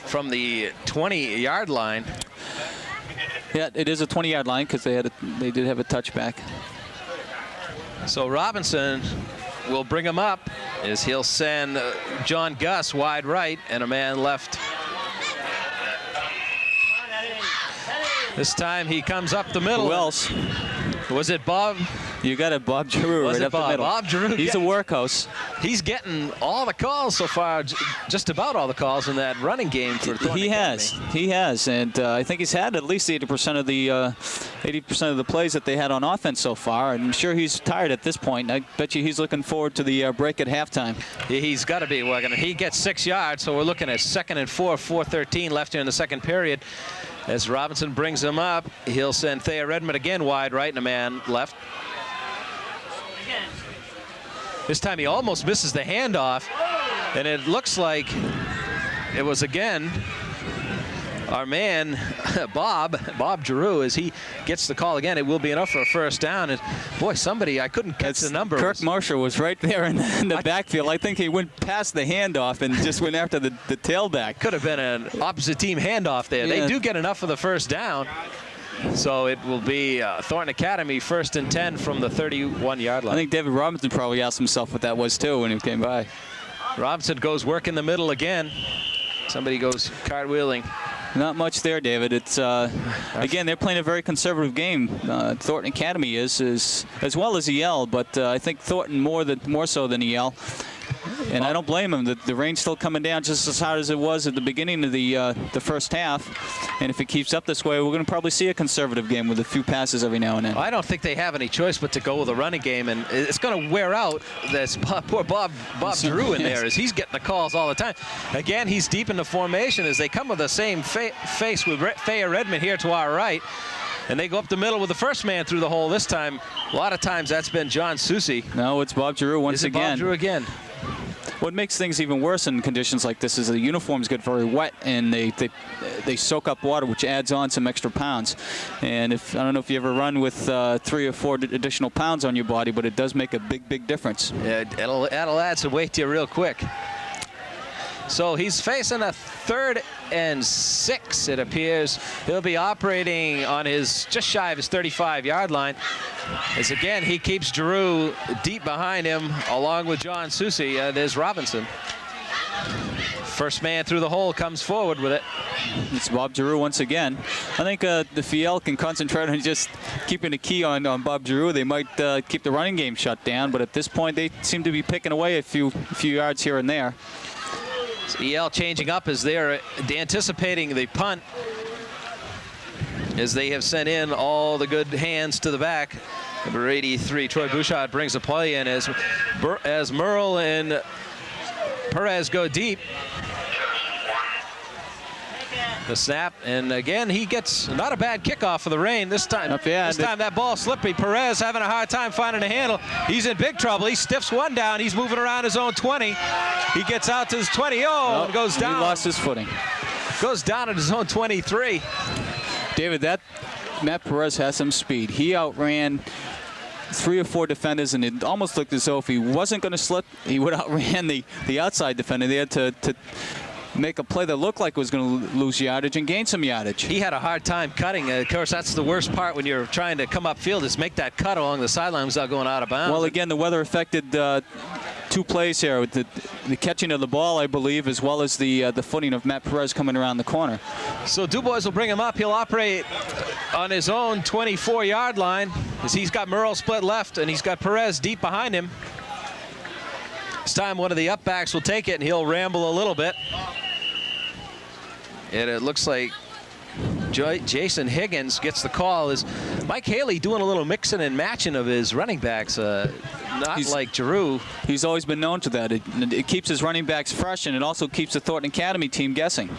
from the 20-yard line. Yeah, it is a 20-yard line because they did have a touchback. So Robinson will bring him up as he'll send John Gus wide right and a man left. This time he comes up the middle. Who else? Was it Bob? You got it, Bob Giroux right up the middle. Bob Giroux. He's a workhorse. He's getting all the calls so far, just about all the calls in that running game for Thornton. He has, and I think he's had at least 80% of the plays that they had on offense so far. And I'm sure he's tired at this point. I bet you he's looking forward to the break at halftime. He's got to be. He gets 6 yards, so we're looking at 2nd and 4, 4:13 left here in the second period. As Robinson brings him up, he'll send Thayer Redmond again wide right and a man left. This time he almost misses the handoff, and it looks like it was again our man Bob Giroux, as he gets the call again. It will be enough for a first down. And boy, somebody, I couldn't catch the number. Kirk Marshall was right there in the backfield. I think he went past the handoff and just went after the tailback. Could have been an opposite team handoff there. Yeah. They do get enough for the first down. So it will be Thornton Academy 1st and 10 from the 31-yard line. I think David Robinson probably asked himself what that was too when he came by. Robinson goes work in the middle again. Somebody goes cartwheeling. Not much there, David. It's again, they're playing a very conservative game. Thornton Academy is as well as EL, but I think Thornton more so than EL. And I don't blame him. The rain's still coming down just as hard as it was at the beginning of the first half. And if it keeps up this way, we're going to probably see a conservative game with a few passes every now and then. I don't think they have any choice but to go with a running game, and it's going to wear out this poor Bob Giroux in there, as he's getting the calls all the time. Again, he's deep in the formation as they come with the same face with Thayer Redmond here to our right. And they go up the middle with the first man through the hole this time. A lot of times that's been John Susi. No, it's Bob Giroux once again. Bob Giroux again. What makes things even worse in conditions like this is the uniforms get very wet and they soak up water, which adds on some extra pounds. And I don't know if you ever run with 3 or 4 additional pounds on your body, but it does make a big difference. Yeah, it'll add some weight to you real quick. So he's facing a 3rd and 6, it appears. He'll be operating on his just shy of his 35-yard line. As again, he keeps Giroux deep behind him, along with John Susi. There's Robinson. First man through the hole comes forward with it. It's Bob Giroux once again. I think the FIEL can concentrate on just keeping a key on Bob Giroux. They might keep the running game shut down, but at this point they seem to be picking away a few yards here and there. So EL changing up as they're anticipating the punt, as they have sent in all the good hands to the back. Number 83, Troy Bouchard, brings the play in as Merle and Perez go deep. The snap, and again he gets not a bad kickoff for the rain this time. This time that ball slippery. Perez having a hard time finding a handle. He's in big trouble. He stiffs one down. He's moving around his own 20. He gets out to his 20. And goes down. He lost his footing. Goes down at his own 23. David, that Matt Perez has some speed. He outran 3 or 4 defenders, and it almost looked as though if he wasn't going to slip, he would outran the outside defender there to make a play that looked like it was going to lose yardage and gain some yardage. He had a hard time cutting. Of course, that's the worst part when you're trying to come upfield, is make that cut along the sideline without going out of bounds. Well, again, the weather affected 2 plays here, with the catching of the ball, I believe, as well as the footing of Matt Perez coming around the corner. So DuBois will bring him up. He'll operate on his own 24-yard line, as he's got Merle split left and he's got Perez deep behind him. This time one of the up backs will take it and he'll ramble a little bit. And it looks like Jason Higgins gets the call. Is Mike Haley doing a little mixing and matching of his running backs, not like Giroux. He's always been known to that. It keeps his running backs fresh, and it also keeps the Thornton Academy team guessing.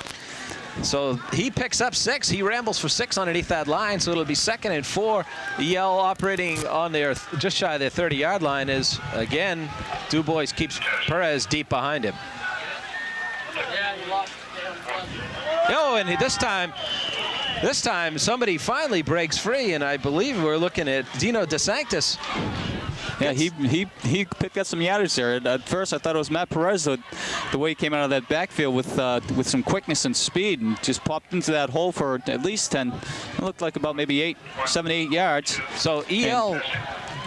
So he picks up 6. He rambles for 6 underneath that line, so it'll be 2nd and 4. EL operating on their just shy of their 30-yard line, as again DuBois keeps Perez deep behind him. And this time somebody finally breaks free, and I believe we're looking at Dino DeSanctis. Yeah, he picked up some yardage there. At first, I thought it was Matt Perez, the way he came out of that backfield with some quickness and speed, and just popped into that hole for at least 10. It looked like about maybe 7 to 8 yards. So EL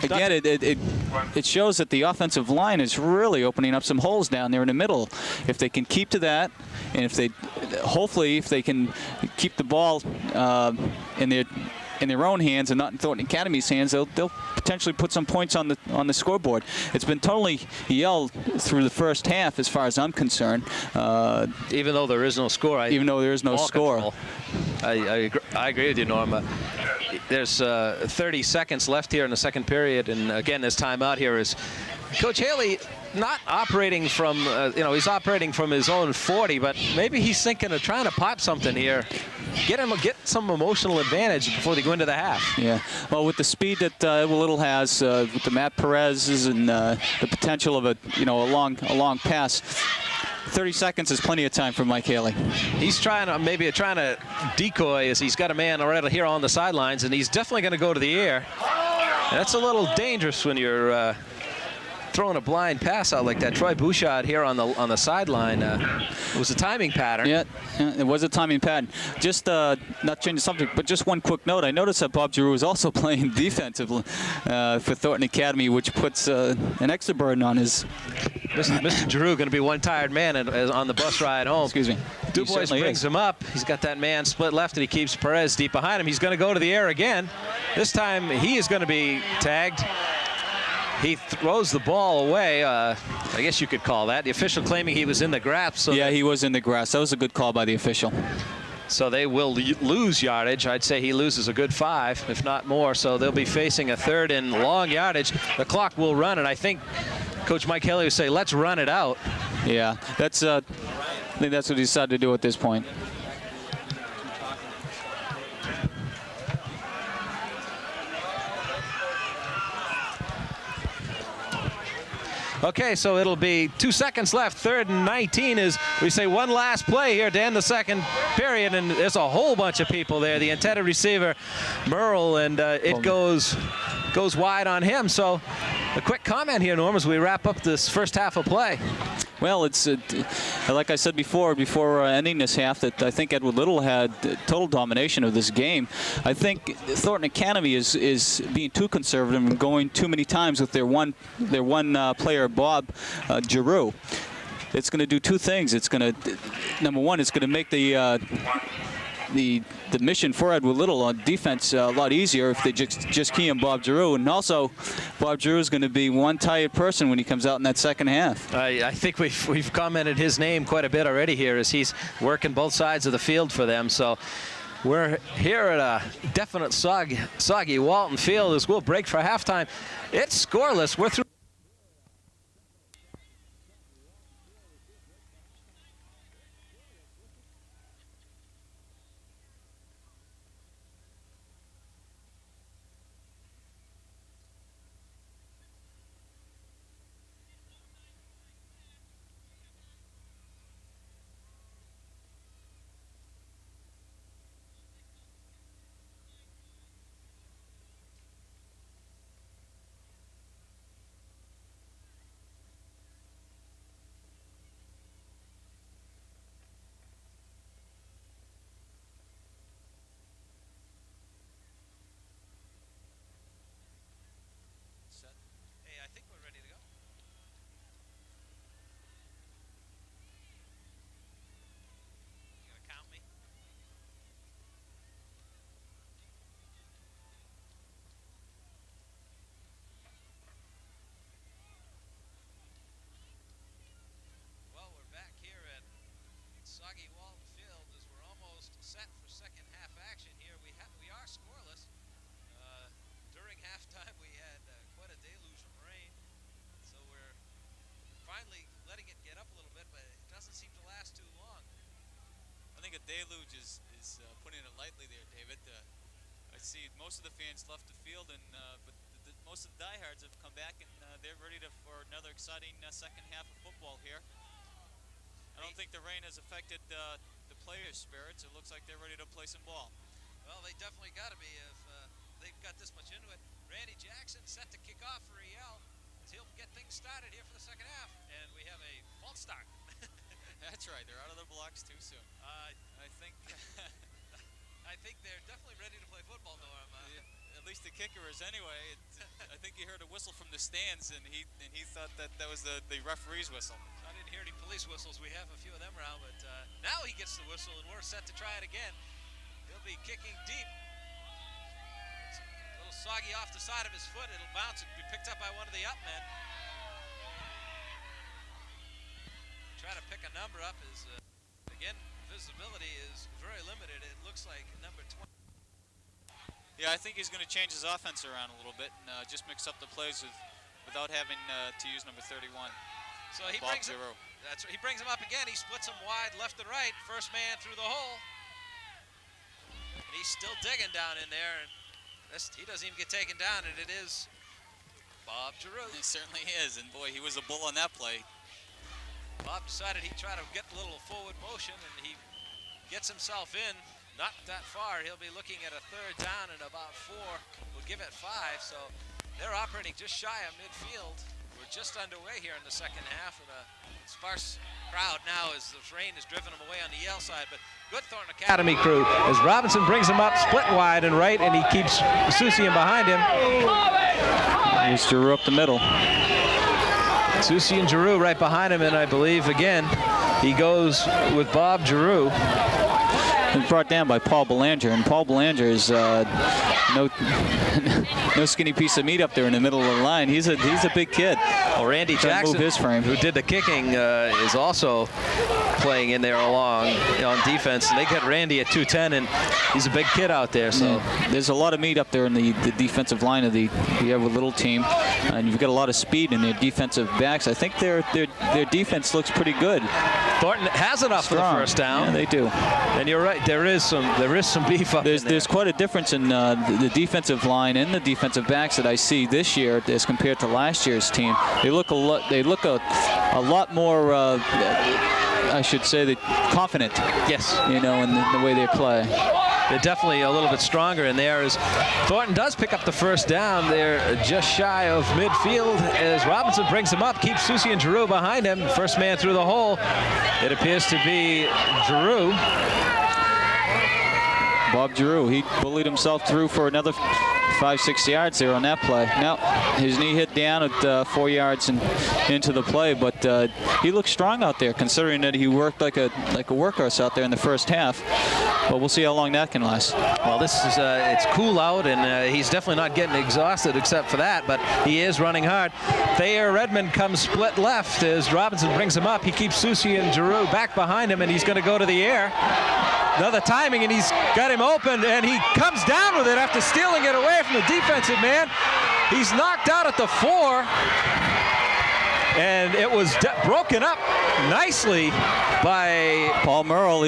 again, it shows that the offensive line is really opening up some holes down there in the middle. If they can keep to that, and hopefully if they can keep the ball in their own hands and not in Thornton Academy's hands, they'll potentially put some points on the scoreboard. It's been totally yelled through the first half, as far as I'm concerned. Even though there is no score. I agree with you, Norma. There's 30 seconds left here in the second period, and again, this timeout here is Coach Haley not operating from, he's operating from his own 40, but maybe he's thinking of trying to pop something here. Get some emotional advantage before they go into the half. Yeah. Well, with the speed that Edward Little has, with the Matt Perez's and the potential of a long pass, 30 seconds is plenty of time for Mike Haley. He's trying to decoy as he's got a man right here on the sidelines, and he's definitely going to go to the air. And that's a little dangerous when you're throwing a blind pass out like that. Troy Bouchard here on the sideline. It was a timing pattern. Yeah, it was a timing pattern. Just not changing the subject, but just one quick note. I noticed that Bob Giroux is also playing defensive for Thornton Academy, which puts an extra burden on his. Mr. Giroux going to be one tired man on the bus ride home. Excuse me. Du Bois brings him up. He's got that man split left, and he keeps Perez deep behind him. He's going to go to the air again. This time he is going to be tagged. He throws the ball away. I guess you could call that. The official claiming he was in the grasp. So yeah, he was in the grasp. That was a good call by the official. So they will lose yardage. I'd say he loses a good 5, if not more. So they'll be facing a 3rd and long yardage. The clock will run, and I think Coach Mike Haley would say, let's run it out. Yeah, I think that's what he decided to do at this point. Okay, so it'll be 2 seconds left. 3rd and 19 as we say one last play here to end the second period, and there's a whole bunch of people there. The intended receiver, Merle, and it goes wide on him. So a quick comment here, Norm, as we wrap up this first half of play. Well, it's like I said before ending this half, that I think Edward Little had total domination of this game. I think Thornton Academy is being too conservative and going too many times with their one player, Bob Giroux. It's going to do two things. It's going to, number one, it's going to make the mission for Edward Little on defense a lot easier if they just key on Bob Giroux. And also, Bob Giroux is going to be one tired person when he comes out in that second half. I think we've commented his name quite a bit already here as he's working both sides of the field for them. So we're here at a definite soggy Walton Field as we'll break for halftime. It's scoreless. We're through. I think we're ready to go. You gonna count me? Well, we're back here at soggy Walton Field as we're almost set for second half action here. We are scoreless. During halftime, we had quite a deluge of rain, so we're finally letting it get up a little bit, but it doesn't seem to last too long. I think a deluge is putting it lightly there, David. I see most of the fans left the field, and but most of the diehards have come back, and they're ready for another exciting second half of football here. I don't think the rain has affected the players' spirits. It looks like they're ready to play some ball. Well, they definitely got to be if they've got this much into it. Randy Jackson set to kick off for EL as he'll get things started here for the second half. And we have a false start. That's right. They're out of their blocks too soon. I think I think they're definitely ready to play football, Norm. it least the kicker is anyway. I think he heard a whistle from the stands, and he thought that was the referee's whistle. I didn't hear any police whistles. We have a few of them around, but now he gets the whistle, and we're set to try it again. He'll be kicking deep. It's a little soggy off the side of his foot. It'll bounce and be picked up by one of the up men. Try to pick a number up is, again, visibility is very limited. It looks like number 20. Yeah, I think he's going to change his offense around a little bit and just mix up the plays without having to use number 31. So he brings him. That's right. He brings him up again. He splits him wide, left and right. First man through the hole. And he's still digging down in there, and he doesn't even get taken down. And it is Bob Giroux. It certainly is, and boy, he was a bull on that play. Bob decided he'd try to get a little forward motion, and he gets himself in. Not that far. He'll be looking at a third down and about 4. We'll give it 5. So they're operating just shy of midfield. We're just underway here in the second half, and a sparse crowd now as the rain has driven them away on the Yale side. But good Thornton Academy crew as Robinson brings him up, split wide and right, and he keeps Susian behind him. Here's Giroux up the middle. Susian Giroux right behind him, and I believe again he goes with Bob Giroux. It's brought down by Paul Belanger, and Paul Belanger is no skinny piece of meat up there in the middle of the line. He's a big kid. Well, Randy Jackson, move his frame, who did the kicking, is also playing in there along on defense. And they got Randy at 210, and he's a big kid out there. So there's a lot of meat up there in the defensive line of you have a little team, and you've got a lot of speed in their defensive backs. I think their defense looks pretty good. Thornton has enough for the first down. Yeah, they do. And you're right. There is some beef up in there. There's quite a difference in the defensive line and the defensive backs that I see this year as compared to last year's team. They look a lot more. I should say confident. Yes. You know, in the way they play. They're definitely a little bit stronger in there as Thornton does pick up the first down. They're just shy of midfield as Robinson brings him up, keeps Susian Giroux behind him. First man through the hole. It appears to be Giroux. Bob Giroux, he bullied himself through for another 5-6 yards there on that play. Now his knee hit down at 4 yards and into the play, but he looked strong out there considering that he worked like a workhorse out there in the first half. But we'll see how long that can last. Well, this is it's cool out, and he's definitely not getting exhausted except for that, but he is running hard. Thayer Redmond comes split left as Robinson brings him up. He keeps Susian Giroux back behind him, and he's going to go to the air. Another timing, and he's got him open, and he comes down with it after stealing it away from the defensive man. He's knocked out at the 4, and it was broken up nicely by Paul Merle.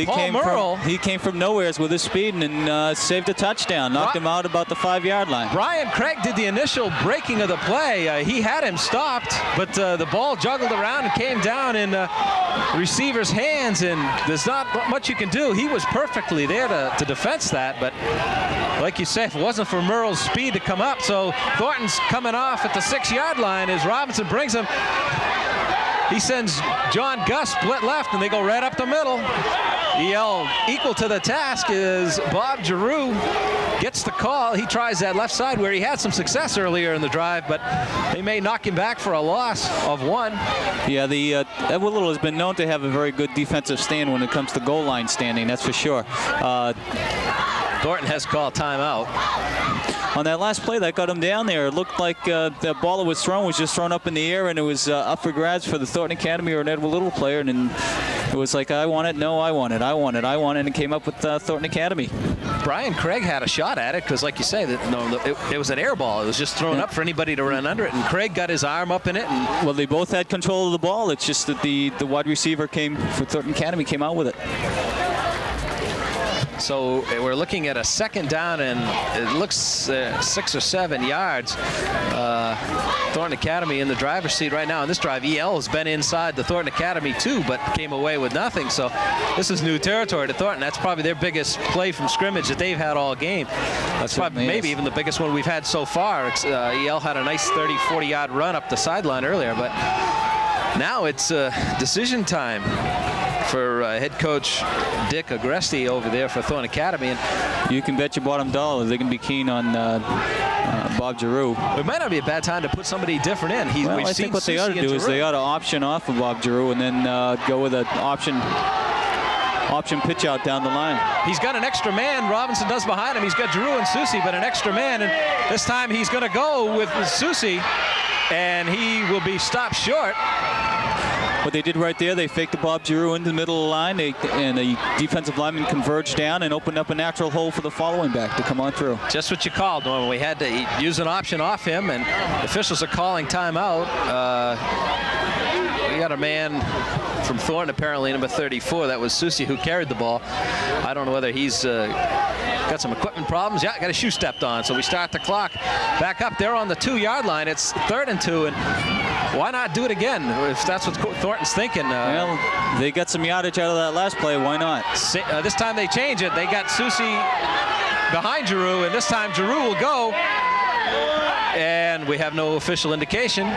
He came from nowheres with his speed and saved a touchdown. Knocked him out about the 5-yard line. Brian Craig did the initial breaking of the play. He had him stopped, but the ball juggled around and came down in the receiver's hands, and there's not much you can do. He was perfectly there to defense that, but like you say, if it wasn't for Merle's speed to come up, so Thornton's coming off at the 6-yard line as Robinson brings him. He sends John Gus split left, and they go right up the middle. EL equal to the task is Bob Giroux gets the call. He tries that left side where he had some success earlier in the drive, but they may knock him back for a loss of 1. Yeah, Edward Little has been known to have a very good defensive stand when it comes to goal line standing, that's for sure. Thornton has called timeout. On that last play that got him down there, it looked like the ball that was thrown was just thrown up in the air, and it was up for grabs for the Thornton Academy or an Edward Little player, and then it was like, I want it, no, I want it, I want it, I want it, and it came up with Thornton Academy. Brian Craig had a shot at it because, like you say, it was an air ball. It was just thrown up for anybody to run under it, and Craig got his arm up in it. And well, they both had control of the ball. It's just that the wide receiver for Thornton Academy came out with it. So we're looking at a second down, and it looks 6 or 7 yards. Thornton Academy in the driver's seat right now. In this drive, EL has been inside the Thornton Academy too, but came away with nothing. So this is new territory to Thornton. That's probably their biggest play from scrimmage that they've had all game. That's probably maybe even the biggest one we've had so far. EL had a nice 30, 40-yard run up the sideline earlier, but now it's decision time for head coach Dick Agresti over there for Thornton Academy. And you can bet your bottom dollar they're going to be keen on Bob Giroux. It might not be a bad time to put somebody different in. Well, I think what they ought to do is they ought to option off of Bob Giroux and then go with an option pitch out down the line. He's got an extra man. Robinson does behind him. He's got Giroux and Susie, but an extra man. And this time he's going to go with Susie, and he will be stopped short. What they did right there, they faked the Bob Giroux into the middle of the line, and the defensive lineman converged down and opened up a natural hole for the following back to come on through. Just what you called, Norman. We had to use an option off him, and officials are calling timeout. We got a man from Thornton, apparently, number 34. That was Susie who carried the ball. I don't know whether he's got some equipment problems. Yeah, got a shoe stepped on. So we start the clock back up. They're on the 2-yard line. It's 3rd and 2, and why not do it again if that's what Thornton's thinking? Well, they got some yardage out of that last play. Why not? This time they change it. They got Susie behind Giroux, and this time Giroux will go. And we have no official indication.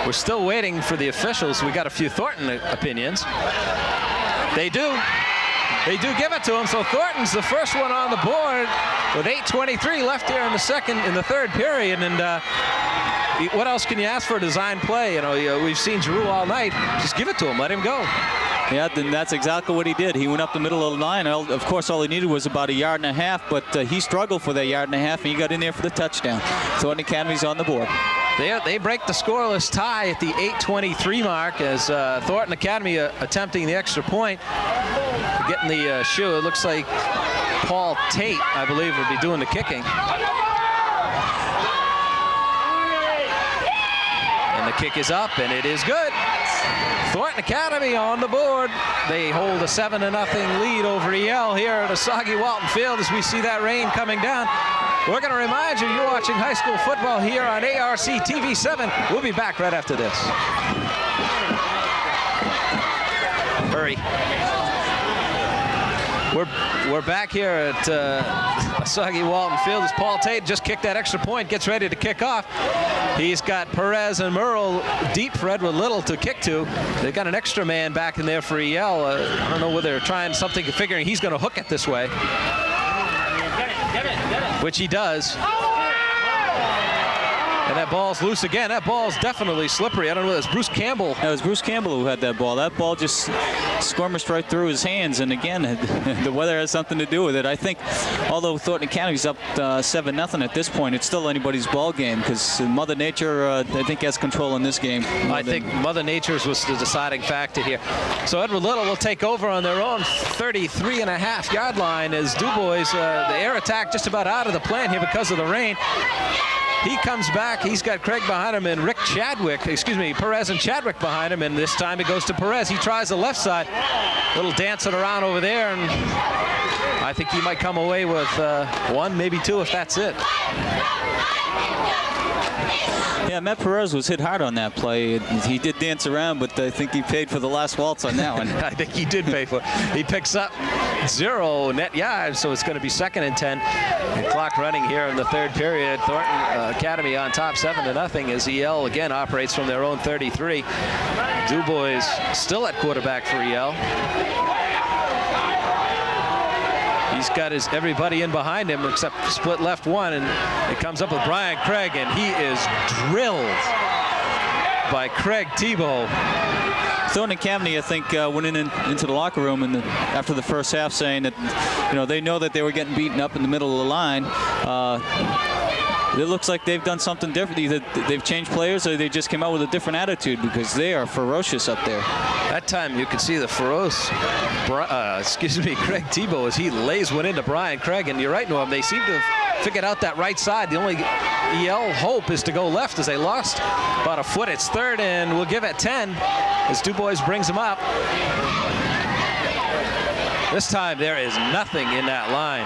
We're still waiting for the officials. We got a few Thornton opinions. They do give it to him. So Thornton's the first one on the board with 8:23 left here in the third period. And what else can you ask for a design play? You know, we've seen Giroux all night. Just give it to him. Let him go. Yeah, then that's exactly what he did. He went up the middle of the line. Of course, all he needed was about 1.5 yards, but he struggled for that 1.5 yards, and he got in there for the touchdown. Thornton Academy's on the board. They break the scoreless tie at the 8:23 mark as Thornton Academy attempting the extra point. Getting the shoe. It looks like Paul Tate, I believe, would be doing the kicking. And the kick is up, and it is good. Thornton Academy on the board. They hold a 7-0 lead over EL here at a soggy Walton Field as we see that rain coming down. We're going to remind you're watching high school football here on ARC TV 7. We'll be back right after this. Hurry. We're back here at soggy Walton Field as Paul Tate just kicked that extra point, gets ready to kick off. He's got Perez and Merle deep for Edward Little to kick to. They've got an extra man back in there for EL. I don't know whether they're trying something, figuring he's going to hook it this way. Which he does. And that ball's loose again. That ball's definitely slippery. I don't know whether it's Bruce Campbell. It was Bruce Campbell who had that ball. That ball just squirmed right through his hands. And again, the weather has something to do with it. I think, although Thornton Academy's up 7-0 at this point, it's still anybody's ball game because Mother Nature, I think, has control in this game. I think Mother Nature's was the deciding factor here. So Edward Little will take over on their own 33.5-yard line as DuBois, the air attack just about out of the plan here because of the rain. He comes back. He's got Craig behind him and Perez and Chadwick behind him. And this time it goes to Perez. He tries the left side. Little dancing around over there. And I think he might come away with 1, maybe 2, if that's it. Yeah, Matt Perez was hit hard on that play. He did dance around, but I think he paid for the last waltz on that one. I think he did pay for it. He picks up 0 net yards, so it's going to be 2nd and 10. And clock running here in the third period. Thornton Academy on top 7-0 as EL again operates from their own 33. DuBois still at quarterback for EL. He's got everybody in behind him except split left one, and it comes up with Brian Craig, and he is drilled by Craig Tebow. Thornton Academy, I think, went into the locker room after the first half saying that, they know that they were getting beaten up in the middle of the line. It looks like they've done something different. Either they've changed players or they just came out with a different attitude because they are ferocious up there. That time you could see the ferocious, Craig Tebow as he lays one into Brian Craig. And you're right, Norm, they seem to have figured out that right side. The only EL hope is to go left as they lost about a foot. It's 3rd and we'll give it 10 as DuBois brings him up. This time there is nothing in that line.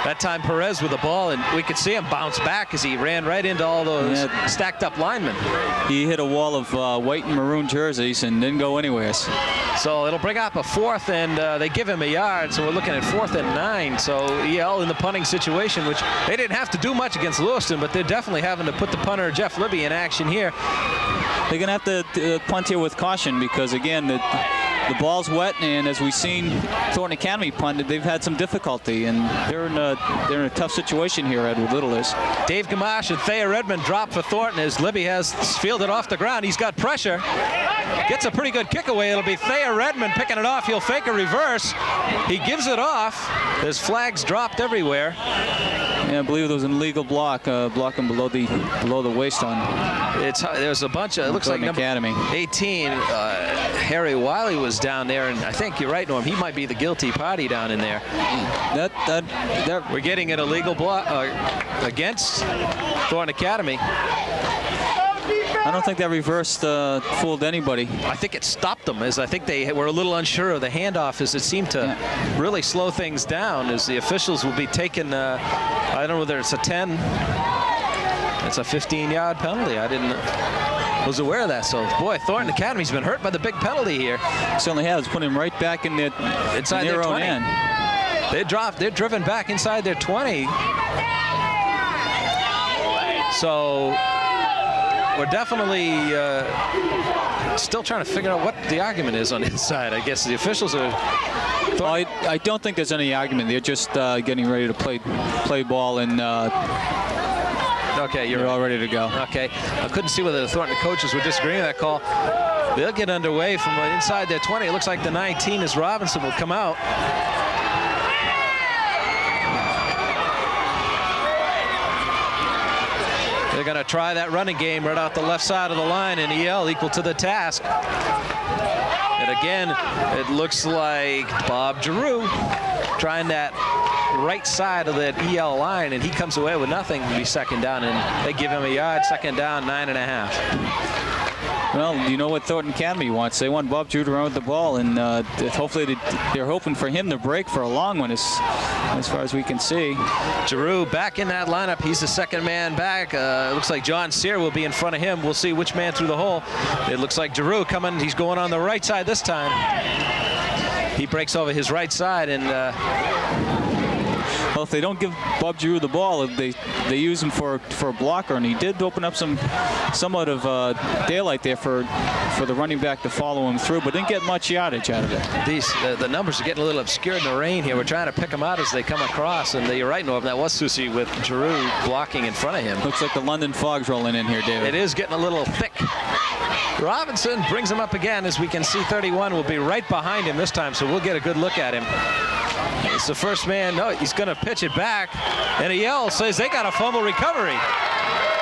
That time Perez with the ball, and we could see him bounce back as he ran right into all those stacked up linemen. He hit a wall of white and maroon jerseys and didn't go anywhere. So it'll bring up a 4th, and they give him a yard, so we're looking at 4th and 9. So EL in the punting situation, which they didn't have to do much against Lewiston, but they're definitely having to put the punter Jeff Libby in action here. They're going to have to punt here with caution because, again, the ball's wet, and as we've seen Thornton Academy punt, they've had some difficulty, and they're in a tough situation here, Edward Little is. Dave Gamache and Thayer Redmond drop for Thornton as Libby has fielded off the ground. He's got pressure. Gets a pretty good kick away. It'll be Thayer Redmond picking it off. He'll fake a reverse. He gives it off. There's flags dropped everywhere. Yeah, I believe there was an illegal block, blocking below the waist on. There's a bunch of, it looks like number Academy. 18, Harry Wiley was down there, and I think you're right, Norm. He might be the guilty party down in there. We're getting an illegal block against Thornton Academy. I don't think that reverse fooled anybody. I think it stopped them, as I think they were a little unsure of the handoff, as it seemed to really slow things down, as the officials will be taking, I don't know whether it's a 10, it's a 15-yard penalty. Was aware of that. So, boy, Thornton Academy's been hurt by the big penalty here. Certainly has. Put him right back in inside their own end. They're driven back inside their 20. So we're definitely still trying to figure out what the argument is on his side. I guess the officials are. Well, I don't think there's any argument. They're just getting ready to play ball, and okay, you're all ready to go. Okay, I couldn't see whether the Thornton coaches were disagreeing with that call. They'll get underway from inside their 20. It looks like the 19 is Robinson will come out. They're going to try that running game right out the left side of the line, and EL equal to the task. And again, it looks like Bob Giroux trying that right side of that EL line, and he comes away with nothing. It'll be second down, and they give him a yard. Second down, 9.5. Well, you know what Thornton Academy wants. They want Bob Drew to run with the ball, and hopefully they're hoping for him to break for a long one, as far as we can see. Giroux back in that lineup. He's the second man back. Looks like John Sear will be in front of him. We'll see which man through the hole. It looks like Giroux coming. He's going on the right side this time. He breaks over his right side, and well, if they don't give Bob Giroux the ball, they use him for a blocker, and he did open up somewhat of daylight there for the running back to follow him through, but didn't get much yardage out of it. The numbers are getting a little obscured in the rain here. We're trying to pick them out as they come across, and you're right, Norm, that was Susie with Giroux blocking in front of him. Looks like the London fog's rolling in here, David. It is getting a little thick. Robinson brings him up again. As we can see, 31 will be right behind him this time, so we'll get a good look at him. It's the first man. No, he's going to pitch it back, and EL says they got a fumble recovery.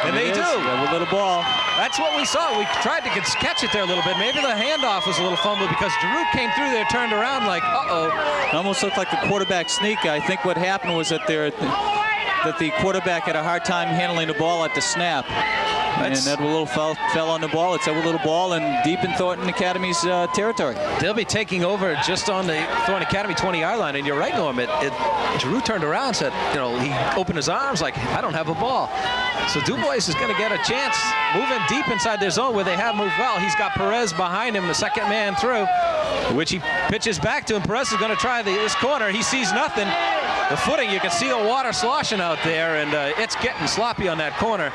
And they do. With a little ball. That's what we saw. We tried to catch it there a little bit. Maybe the handoff was a little fumble because Giroux came through there, turned around like, uh-oh. It almost looked like a quarterback sneak. I think what happened was that the quarterback had a hard time handling the ball at the snap. And Edward Little fell on the ball. It's Edward Little ball and deep in Thornton Academy's territory. They'll be taking over just on the Thornton Academy 20-yard line. And you're right, Norm. Giroux turned around and said, he opened his arms like, I don't have a ball. So Dubois is going to get a chance moving deep inside their zone where they have moved well. He's got Perez behind him, the second man through, which he pitches back to him. Perez is going to try this corner. He sees nothing. The footing, you can see the water sloshing out there, and it's getting sloppy on that corner.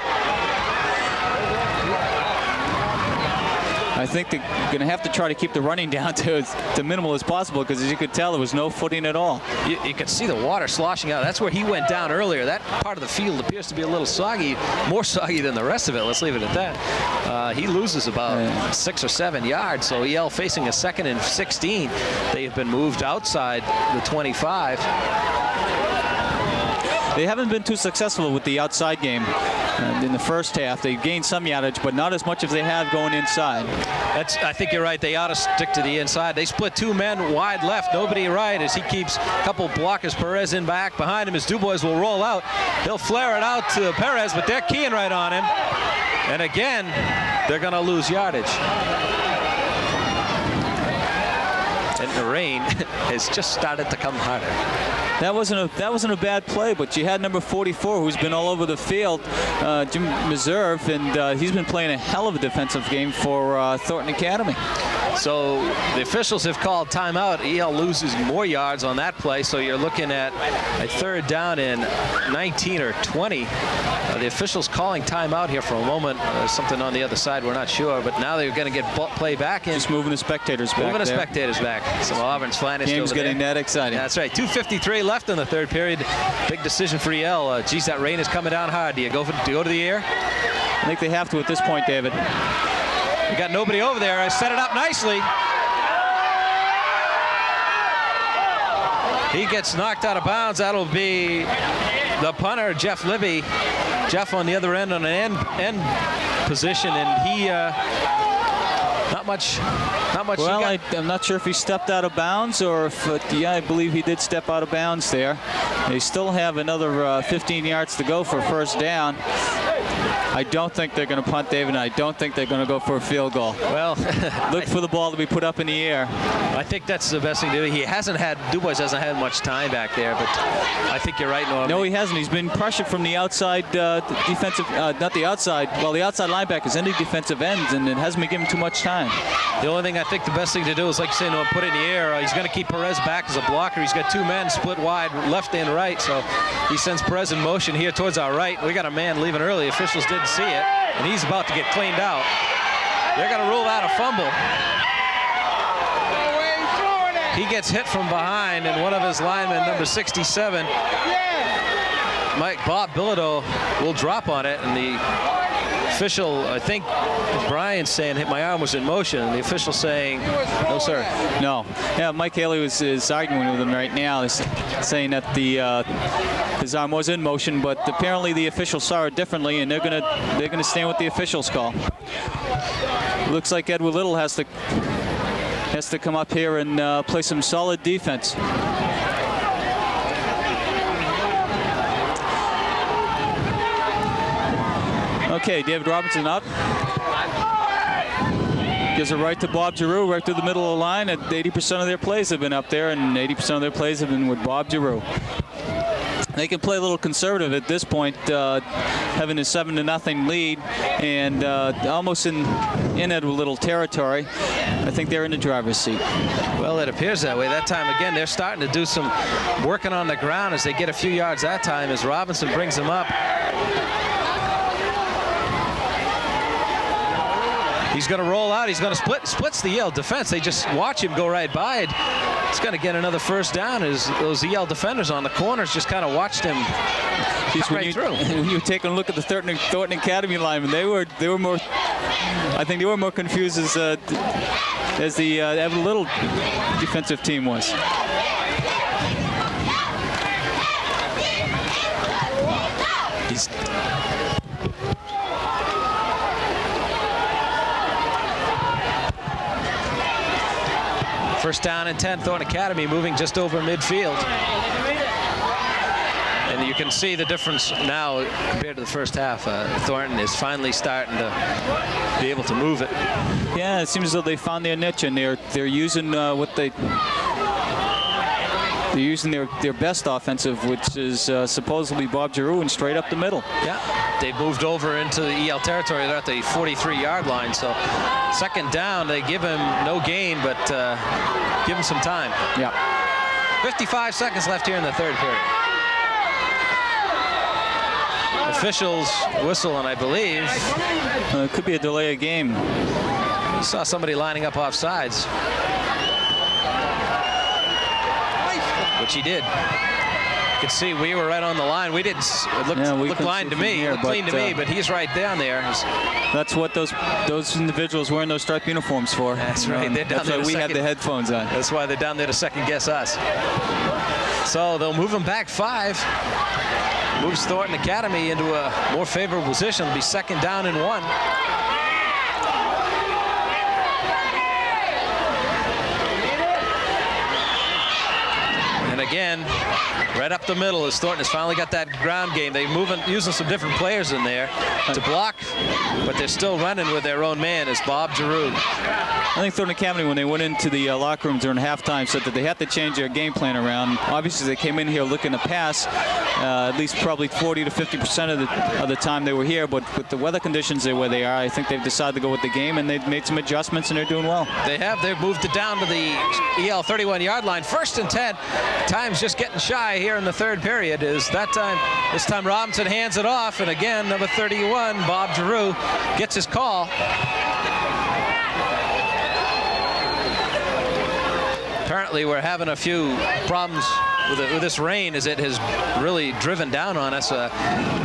I think they're going to have to try to keep the running down to minimal as possible, because as you could tell, there was no footing at all. You can see the water sloshing out. That's where he went down earlier. That part of the field appears to be a little soggy, more soggy than the rest of it. Let's leave it at that. He loses about 6 or 7 yards, so EL facing a 2nd and 16. They have been moved outside the 25. They haven't been too successful with the outside game in the first half. They gained some yardage, but not as much as they have going inside. I think you're right. They ought to stick to the inside. They split 2 men wide left, nobody right, as he keeps a couple blockers. Perez in back. Behind him as Dubois will roll out. He'll flare it out to Perez, but they're keying right on him. And again, they're going to lose yardage. And the rain has just started to come harder. That wasn't a bad play, but you had number 44, who's been all over the field, Jim Meserve, and he's been playing a hell of a defensive game for Thornton Academy. So the officials have called timeout. EL loses more yards on that play, so you're looking at a 3rd down and 19 or 20. The officials calling timeout here for a moment. Something on the other side, we're not sure, but now they're going to get play back in. Just moving the spectators back. Moving the spectators back. So Auburn's finest. Game's getting that exciting. That's right. 2:53 left in the 3rd period. Big decision for EL. Geez, that rain is coming down hard. Do you go to the air? I think they have to at this point, David. You got nobody over there. I set it up nicely. He gets knocked out of bounds. That'll be the punter, Jeff Libby. Jeff on the other end on an end position, and he not much. Well, I'm not sure if he stepped out of bounds or if, yeah, I believe he did step out of bounds there. They still have another 15 yards to go for 1st down. I don't think they're going to punt, David, and I don't think they're going to go for a field goal. Well, look for the ball to be put up in the air. I think that's the best thing to do. Du Bois hasn't had much time back there, but I think you're right, Norm. No, he hasn't. He's been pressured from the outside defensive, not the outside, well, the outside linebackers and the defensive ends, and it hasn't been given too much time. The only thing I think the best thing to do is, like you say, Norm, put it in the air. He's going to keep Perez back as a blocker. He's got 2 men split wide, left and right, so he sends Perez in motion here towards our right. We got a man leaving early. Officials didn't see it, and he's about to get cleaned out. They're going to rule out a fumble. He gets hit from behind, and one of his linemen, number 67, Bob Bilodeau, will drop on it, and the official, I think Brian's saying, my arm was in motion, and the official saying, no, sir. No. Yeah, Mike Haley is arguing with him right now, saying that his arm was in motion, but apparently the officials saw it differently, and they're gonna stand with the officials' call. Looks like Edward Little has to come up here and play some solid defense. Okay, David Robinson up. Gives it right to Bob Giroux, right through the middle of the line. And 80% of their plays have been up there, and 80% of their plays have been with Bob Giroux. They can play a little conservative at this point, having a 7-0 lead, and almost in Edward Little territory. I think they're in the driver's seat. Well, it appears that way. That time, again, they're starting to do some working on the ground as they get a few yards that time as Robinson brings them up. He's going to roll out. He's going to splits the EL defense. They just watch him go right by it. He's going to get another 1st down as those EL defenders on the corners just kind of watched him right through. When you take a look at the Thornton Academy linemen, they were more. I think they were more confused as the Edward Little defensive team was. First down and 10, Thornton Academy moving just over midfield. And you can see the difference now compared to the first half. Thornton is finally starting to be able to move it. Yeah, it seems as though they found their niche, and they're using they're using their best offensive, which is supposedly Bob Giroux, and straight up the middle. Yeah, they moved over into the EL territory. They're at the 43-yard line. So 2nd down, they give him no gain, but give him some time. Yeah. 55 seconds left here in the 3rd period. Officials whistle, and I believe it could be a delay of game. You saw somebody lining up off sides, which he did. You could see we were right on the line. We didn't. It looked line to me. It looked clean to me, but he's right down there. That's what those individuals wearing those striped uniforms for. That's right. They're down there. We have the headphones on. That's why they're down there to second guess us. So they'll move him back 5. Moves Thornton Academy into a more favorable position. It'll be 2nd down and 1. And again, right up the middle as Thornton has finally got that ground game. They're using some different players in there to block but they're still running with their own man, is Bob Giroux. I think Thornton Academy, when they went into the locker room during halftime, said that they had to change their game plan around. Obviously, they came in here looking to pass at least probably 40 to 50% of the time they were here. But with the weather conditions where they are, I think they've decided to go with the game, and they've made some adjustments, and they're doing well. They have. They've moved it down to the EL 31-yard line. 1st and 10. Time's just getting shy here in the 3rd period. Is that time? This time Robinson hands it off, and again, number 31, Bob Giroux, gets his call. Apparently, we're having a few problems with this rain, as it has really driven down on us.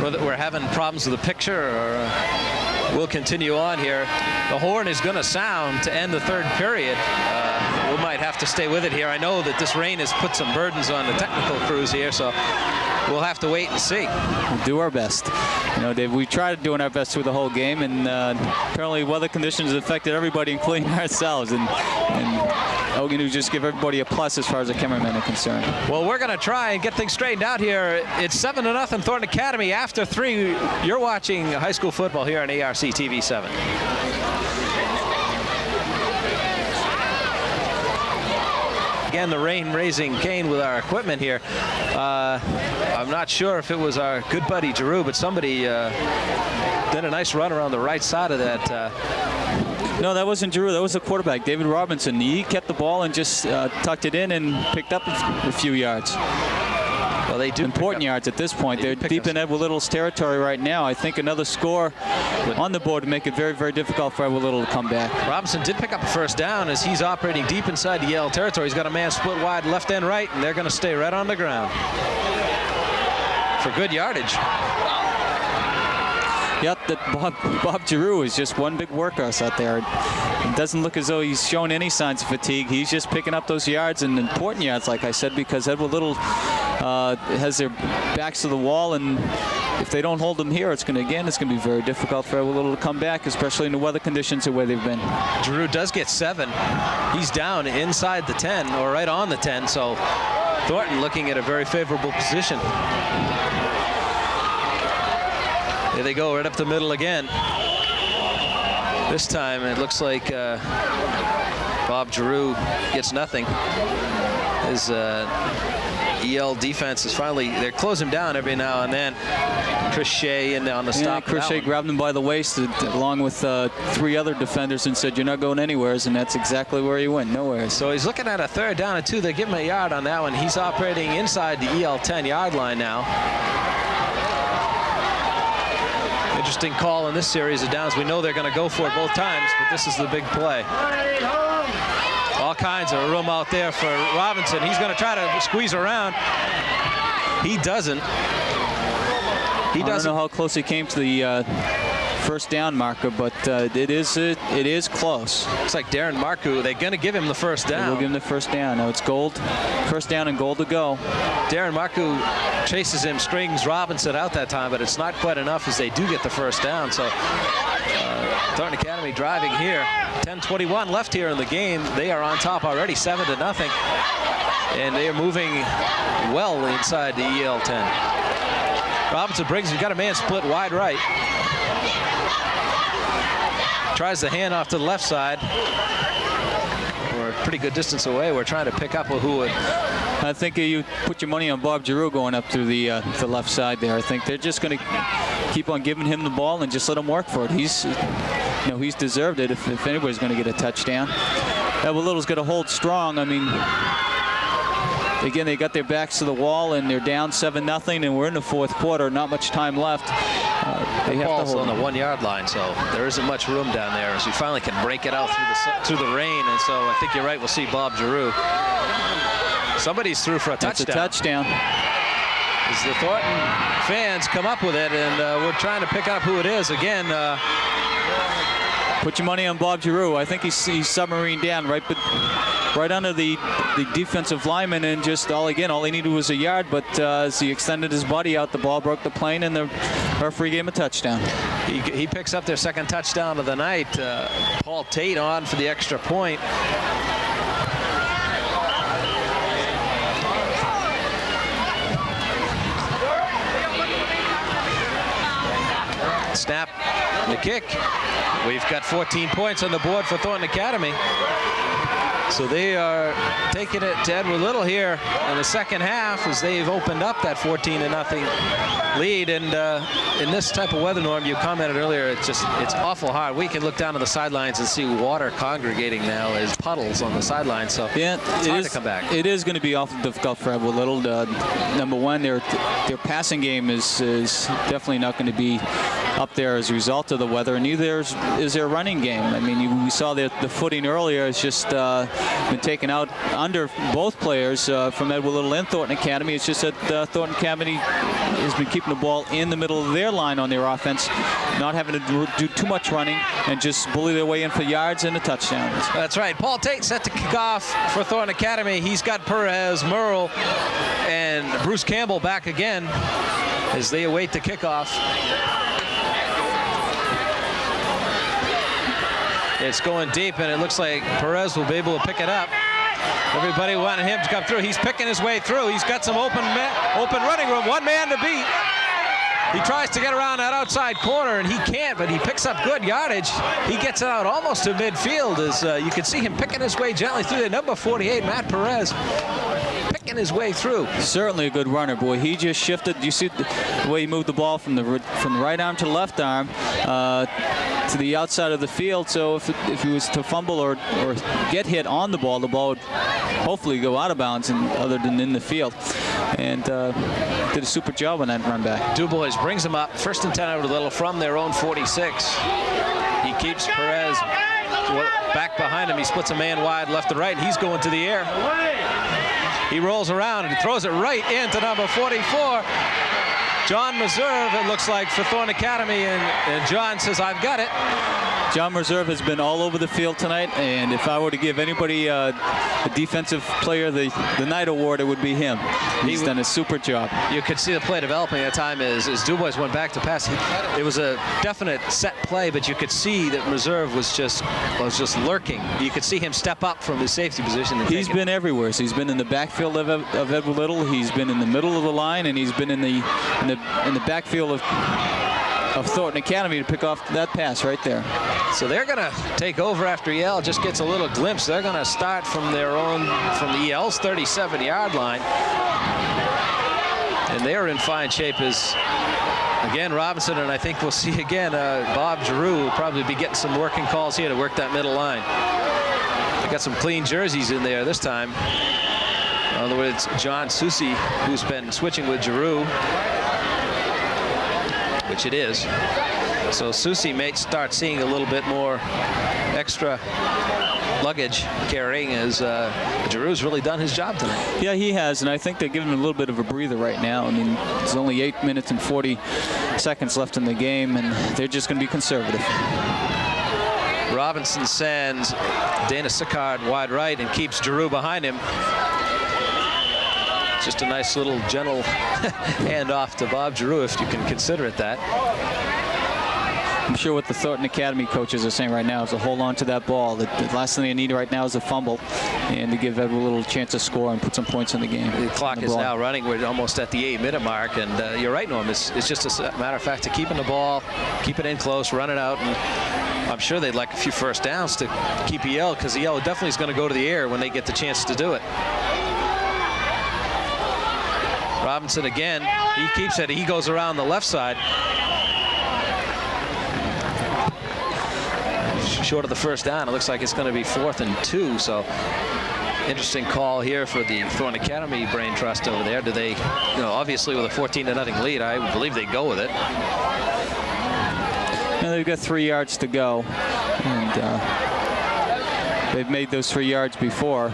Whether we're having problems with the picture, or we'll continue on here. The horn is going to sound to end the 3rd period. We might have to stay with it here. I know that this rain has put some burdens on the technical crews here, so we'll have to wait and see. We'll do our best. You know, Dave, we tried doing our best through the whole game, and apparently weather conditions affected everybody, including ourselves. And all we can do is just give everybody a plus as far as the cameramen are concerned. Well, we're going to try and get things straightened out here. It's 7-0 Thornton Academy after 3. You're watching high school football here on ARC TV 7. Again, the rain raising Cain with our equipment here. I'm not sure if it was our good buddy Giroux, but somebody did a nice run around the right side of that. No, that wasn't Giroux. That was the quarterback, David Robinson. He kept the ball and just tucked it in and picked up a few yards. Well, they do important yards at this point. They're deep in Edward Little's territory right now. I think another score on the board would make it very, very difficult for Edward Little to come back. Robinson did pick up a 1st down as he's operating deep inside the Yale territory. He's got a man split wide left and right, and they're going to stay right on the ground for good yardage. Yep, that Bob Giroux is just one big workhorse out there. It doesn't look as though he's showing any signs of fatigue. He's just picking up those yards, and important yards, like I said, because Edward Little has their backs to the wall, and if they don't hold them here, it's going to be very difficult for Edward Little to come back, especially in the weather conditions the way they've been. Giroux does get 7. He's down inside the 10, or right on the 10, so Thornton looking at a very favorable position. There they go, right up the middle again. This time it looks like Bob Giroux gets nothing. His EL defense is finally, they're closing him down every now and then. Chris Shea in on the stop. Chris Shea grabbed him by the waist along with 3 other defenders and said, "You're not going anywhere," and that's exactly where he went, nowhere. So he's looking at a 3rd down and 2. They give him a yard on that one. He's operating inside the EL 10-yard line now. Interesting call in this series of downs. We know they're going to go for it both times, but this is the big play. All kinds of room out there for Robinson. He's going to try to squeeze around. He doesn't. I don't know how close he came to the 1st down marker, but it is close. Looks like Darren Marcoux, they're going to give him the 1st down. They'll give him the 1st down. Now it's gold. 1st down and goal to go. Darren Marcoux chases him, strings Robinson out that time, but it's not quite enough as they do get the 1st down. So Thornton Academy driving here. 10:21 left here in the game. They are on top already, 7-0. And they are moving well inside the EL 10. Robinson brings, he's got a man split wide right. Tries the handoff to the left side. We're a pretty good distance away. We're trying to pick up who would. I think you put your money on Bob Giroux going up to the left side there. I think they're just going to keep on giving him the ball and just let him work for it. He's deserved it if anybody's going to get a touchdown. Edward Little's got to hold strong. I mean, again, they got their backs to the wall and they're down 7-0, and we're in the 4th quarter. Not much time left. They have to hold on the 1-yard line, so there isn't much room down there as we finally can break it out through the rain. And so I think you're right. We'll see Bob Giroux. Somebody's through for a touchdown. That's a touchdown. As the Thornton fans come up with it, and we're trying to pick up who it is again. Put your money on Bob Giroux. I think he's submarine down right under the defensive lineman, and just all he needed was a yard, but as he extended his body out, the ball broke the plane, and the referee gave him a touchdown. He picks up their 2nd touchdown of the night. Paul Tate on for the extra point. Snap. The kick. We've got 14 points on the board for Thornton Academy. So they are taking it to Edward Little here in the second half as they've opened up that 14-0 lead. And in this type of weather, Norm, you commented earlier, it's awful hard. We can look down to the sidelines and see water congregating now as puddles on the sidelines. So yeah, it's hard to come back. It is going to be awful difficult for Edward Little. Number one, their passing game is definitely not going to be up there as a result of the weather, and neither is their running game. I mean, we saw the footing earlier. It's just been taken out under both players from Edward Little and Thornton Academy. It's just that Thornton Academy has been keeping the ball in the middle of their line on their offense, not having to do too much running and just bully their way in for yards and a touchdown. That's right. Paul Tate set to kick off for Thornton Academy. He's got Perez, Merle, and Bruce Campbell back again as they await the kickoff. It's going deep, and it looks like Perez will be able to pick it up. Everybody wanted him to come through. He's picking his way through. He's got some open running room. One man to beat. He tries to get around that outside corner, and he can't, but he picks up good yardage. He gets it out almost to midfield as you can see him picking his way gently through there. Number 48, Matt Perez, picking his way through. Certainly a good runner, boy. He just shifted. You see the way he moved the ball from the right arm to the left arm to the outside of the field. So if he was to fumble or get hit on the ball would hopefully go out of bounds other than in the field. And did a super job on that run back. Dubois brings him up. 1st and 10 out of Little from their own 46. He keeps Perez back behind him. He splits a man wide left to right. He's going to the air. He rolls around and throws it right into number 44. John Meserve, it looks like, for Thornton Academy, and John says, I've got it. John Meserve has been all over the field tonight, and if I were to give anybody a defensive player the night award, it would be him. He's done a super job. You could see the play developing at that time as Dubois went back to pass. It was a definite set play, but you could see that Meserve was just lurking. You could see him step up from his safety position. He's been everywhere. So he's been in the backfield of Edward Little. He's been in the middle of the line, and he's been in the backfield of Thornton Academy to pick off that pass right there. So they're going to take over after Yale just gets a little glimpse. They're going to start from the Yale's 37-yard line. And they're in fine shape as, again, Robinson, and I think we'll see again, Bob Giroux will probably be getting some working calls here to work that middle line. They got some clean jerseys in there this time. In other words, John Susi, who's been switching with Giroux, which it is. So Susi may start seeing a little bit more extra luggage carrying as Giroux's really done his job tonight. Yeah, he has, and I think they're giving him a little bit of a breather right now. I mean, there's only 8 minutes and 40 seconds left in the game, and they're just going to be conservative. Robinson sends Dana Sicard wide right and keeps Giroux behind him. Just a nice little gentle handoff to Bob Giroux, if you can consider it that. I'm sure what the Thornton Academy coaches are saying right now is to hold on to that ball. The last thing they need right now is a fumble, and to give Edward a little chance to score and put some points in the game. The clock is now running. We're almost at the 8-minute mark, and you're right, Norm. It's just a matter of fact to keeping the ball, keep it in close, run it out, and I'm sure they'd like a few first downs to keep Yale, because Yale definitely is going to go to the air when they get the chance to do it. Robinson again, he keeps it. He goes around the left side. Short of the first down. It looks like it's going to be 4th and 2. So interesting call here for the Thornton Academy brain trust over there. Do they, obviously with a 14-0 lead, I would believe they go with it. Now they've got 3 yards to go, and they've made those 3 yards before,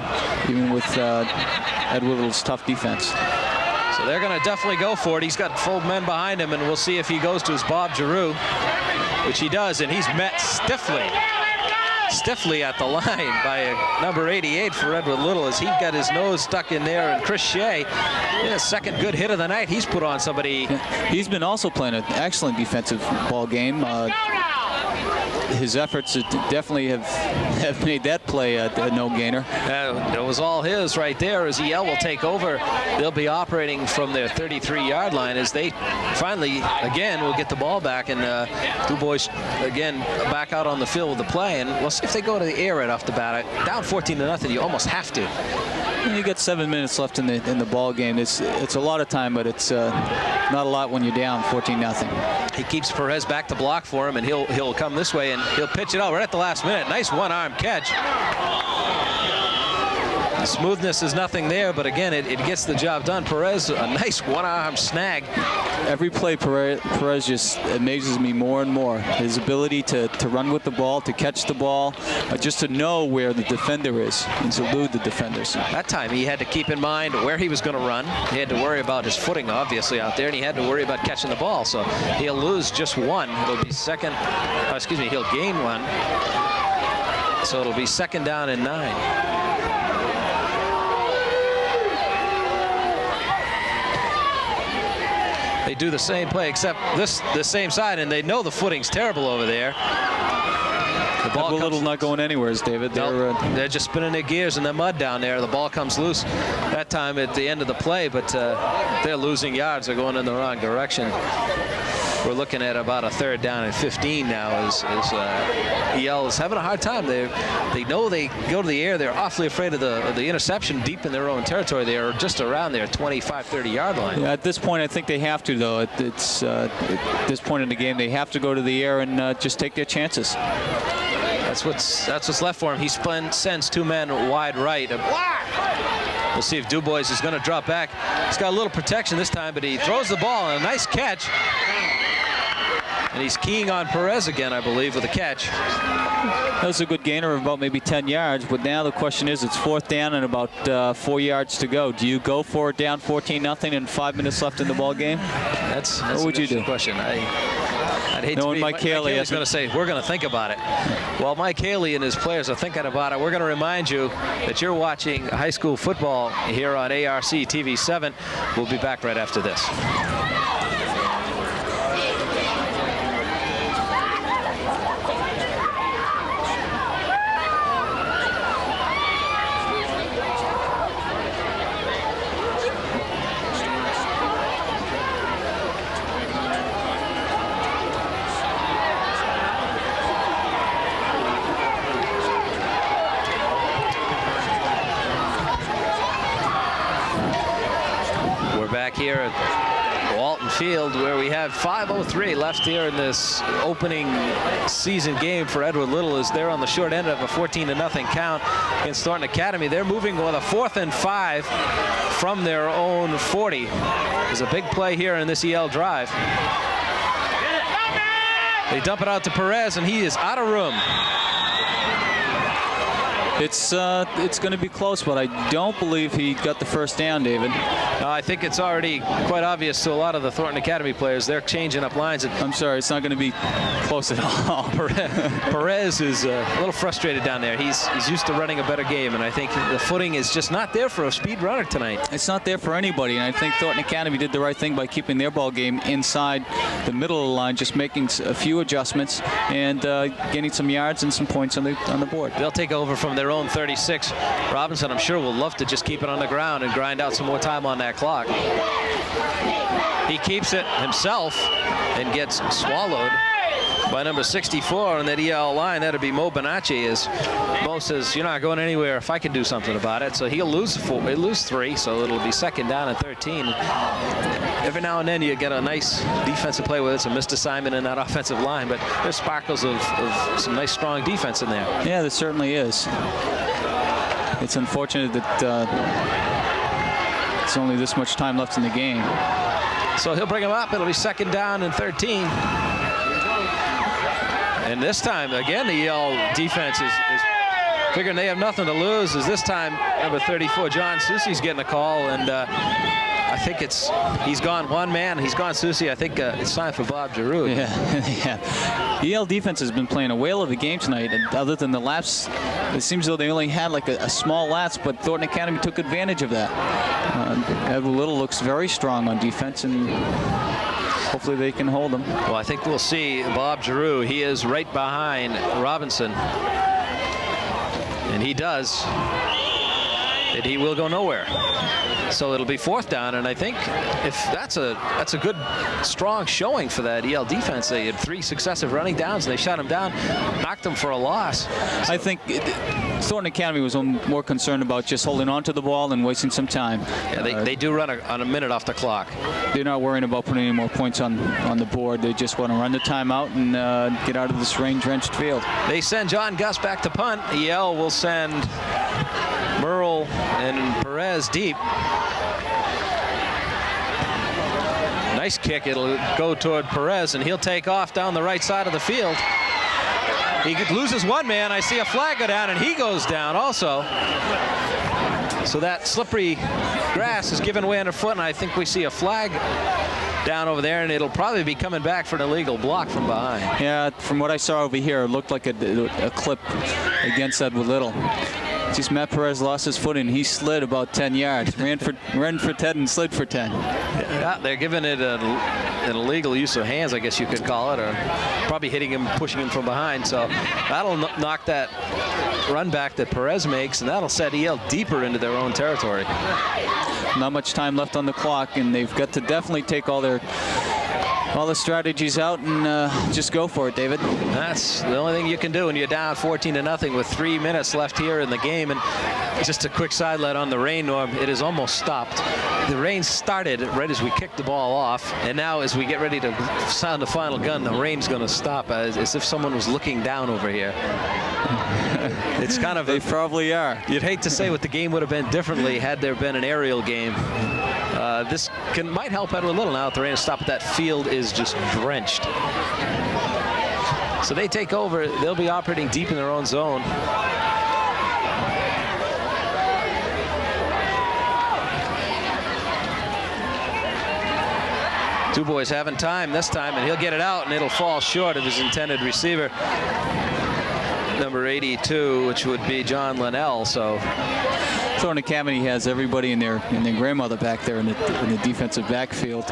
even with Edward Little's tough defense. So they're going to definitely go for it. He's got full men behind him, and we'll see if he goes to his Bob Giroux, which he does, and he's met stiffly at the line by number 88 for Edward Little as he got his nose stuck in there, and Chris Shea, his second good hit of the night. He's put on somebody. He's been also playing an excellent defensive ball game. His efforts definitely have have made that play a no-gainer. It was all his right there as EL will take over. They'll be operating from their 33-yard line as they finally, again, will get the ball back. And Du Bois, again, back out on the field with the play. And we'll see if they go to the air right off the bat. Down 14-0, you almost have to. You got 7 minutes left in the ball game. It's a lot of time, but it's not a lot when you're down 14-0. He keeps Perez back to block for him, and he'll come this way, and he'll pitch it out right at the last minute. Nice one-arm catch. The smoothness is nothing there, but again, it gets the job done. Perez, a nice one-arm snag. Every play, Perez just amazes me more and more. His ability to run with the ball, to catch the ball, just to know where the defender is and to elude the defenders. That time he had to keep in mind where he was going to run. He had to worry about his footing, obviously, out there, and he had to worry about catching the ball. So he'll lose just one. It'll be he'll gain one. So it'll be 2nd down and 9. They do the same play, except the same side, and they know the footing's terrible over there. The ball little not going anywhere, David. They're just spinning their gears in the mud down there. The ball comes loose that time at the end of the play, but they're losing yards. They're going in the wrong direction. We're looking at about a 3rd down and 15 now as EL is having a hard time. They know they go to the air. They're awfully afraid of the interception deep in their own territory. They are just around their 25, 30-yard line. Yeah, at this point, I think they have to, though. At this point in the game, they have to go to the air and just take their chances. That's what's left for him. He sends 2 men wide right. We'll see if Du Bois is going to drop back. He's got a little protection this time, but he throws the ball, and a nice catch. And he's keying on Perez again, I believe, with a catch. That was a good gainer of about maybe 10 yards, but now the question is, it's 4th down and about 4 yards to go. Do you go for it down 14-0 and 5 minutes left in the ball game? That's what would you do? Question. I'd hate Knowing to be Mike Haley is going to say, we're going to think about it. Well, Mike Haley and his players are thinking about it. We're going to remind you that you're watching high school football here on ARC TV 7. We'll be back right after this. Here at Walton Field, where we have 5:03 left here in this opening season game for Edward Little, as they're on the short end of a 14-0 count against Thornton Academy. They're moving with a 4th and 5 from their own 40. There's a big play here in this EL drive. They dump it out to Perez, and he is out of room. It's going to be close, but I don't believe he got the 1st down, David. I think it's already quite obvious to a lot of the Thornton Academy players. They're changing up lines. I'm sorry, it's not going to be close at all. Perez is a little frustrated down there. He's used to running a better game, and I think the footing is just not there for a speed runner tonight. It's not there for anybody, and I think Thornton Academy did the right thing by keeping their ball game inside the middle of the line, just making a few adjustments and getting some yards and some points on the board. They'll take over from their own 36. Robinson, I'm sure, will love to just keep it on the ground and grind out some more time on that clock. He keeps it himself and gets swallowed by number 64 on that EL line. That'd be Mo Bonacci, as Mo says, you're not going anywhere if I can do something about it. So he'll lose 3, so it'll be 2nd down and 13. Every now and then you get a nice defensive play with it. It's a missed assignment in that offensive line, but there's sparkles of some nice strong defense in there. Yeah, there certainly is. It's unfortunate that it's only this much time left in the game. So he'll bring him up. It'll be 2nd down and 13. And this time, again, the EL defense is figuring they have nothing to lose. As this time, number 34, John Susi's getting a call, and I think he's gone one man. He's gone Susi. I think it's time for Bob Giroux. Yeah. EL defense has been playing a whale of a game tonight, and other than the lapse, it seems though they only had like a small lapse, but Thornton Academy took advantage of that. Edward Little looks very strong on defense, and hopefully they can hold him. Well, I think we'll see Bob Giroux. He is right behind Robinson. And he does. And he will go nowhere. So it'll be 4th down, and I think if that's a good, strong showing for that EL defense. They had 3 successive running downs, and they shut him down, knocked him for a loss. So I think Thornton Academy was more concerned about just holding on to the ball and wasting some time. Yeah, they do run on a minute off the clock. They're not worrying about putting any more points on the board. They just want to run the timeout and get out of this rain-drenched field. They send John Gus back to punt. EL will send Merle and Perez deep. Nice kick. It'll go toward Perez, and he'll take off down the right side of the field. He loses one man. I see a flag go down, and he goes down also. So that slippery grass is giving way underfoot, and I think we see a flag down over there, and it'll probably be coming back for an illegal block from behind. Yeah, from what I saw over here, it looked like a clip against Edward Little. Just Matt Perez lost his footing. He slid about 10 yards. ran for 10 and slid for 10. Yeah, they're giving it an illegal use of hands, I guess you could call it, or probably hitting him, pushing him from behind. So that'll knock that run back that Perez makes, and that'll set EL deeper into their own territory. Not much time left on the clock, and they've got to definitely take all the strategies out and just go for it, David. That's the only thing you can do when you're down 14-0 with 3 minutes left here in the game. And just a quick sidelight on the rain, Norm. It has almost stopped. The rain started right as we kicked the ball off, and now as we get ready to sound the final gun, the rain's going to stop as if someone was looking down over here. It's kind of... They probably are. You'd hate to say what the game would have been differently had there been an aerial game. This might help Edward Little now that the rain has stopped. That field is just drenched. So they take over. They'll be operating deep in their own zone. Two boys having time this time, and he'll get it out, and it'll fall short of his intended receiver, number 82, which would be John Linnell. So Thornton Academy has everybody and their grandmother back there in the defensive backfield.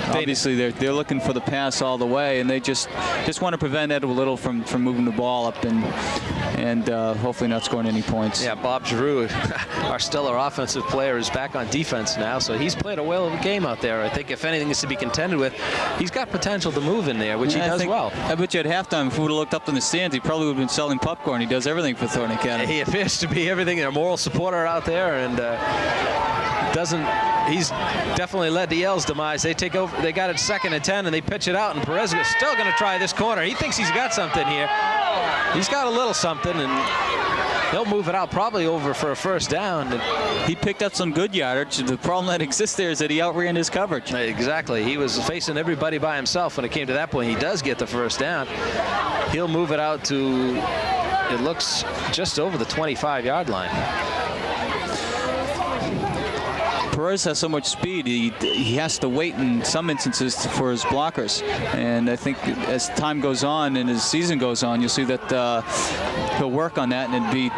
Obviously, they're looking for the pass all the way, and they just want to prevent Edward Little from moving the ball up and hopefully not scoring any points. Yeah, Bob Giroux, our stellar offensive player, is back on defense now, so he's played a whale of a game out there. I think if anything is to be contended with, he's got potential to move in there, which he does well. I bet you at halftime, if we would have looked up in the stands, he probably would have been selling popcorn. He does everything for Thornton Academy. He appears to be everything. Their moral supporter out there, and he's definitely led to EL's demise. They take over. They got it 2nd and 10, and they pitch it out, and Perez is still going to try this corner. He thinks he's got something here. He's got a little something, and he'll move it out probably over for a 1st down. He picked up some good yardage. The problem that exists there is that he outran his coverage. Exactly. He was facing everybody by himself when it came to that point. He does get the 1st down. He'll move it out to, it looks, just over the 25-yard line. Perez has so much speed, he has to wait in some instances for his blockers. And I think as time goes on and as season goes on, you'll see that he'll work on that, and it'd be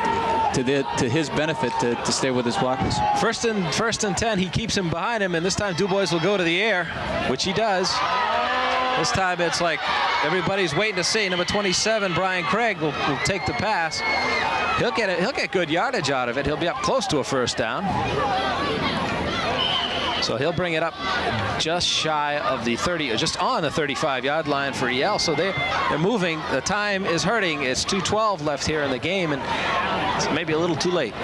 to his benefit to stay with his blockers. First and 10, he keeps him behind him, and this time DuBois will go to the air, which he does. This time it's like everybody's waiting to see. Number 27, Brian Craig, will take the pass. He'll get good yardage out of it. He'll be up close to a 1st down. So he'll bring it up just shy of the 30, or just on the 35-yard line for EL. So they're moving. The time is hurting. It's 2:12 left here in the game, and it's maybe a little too late.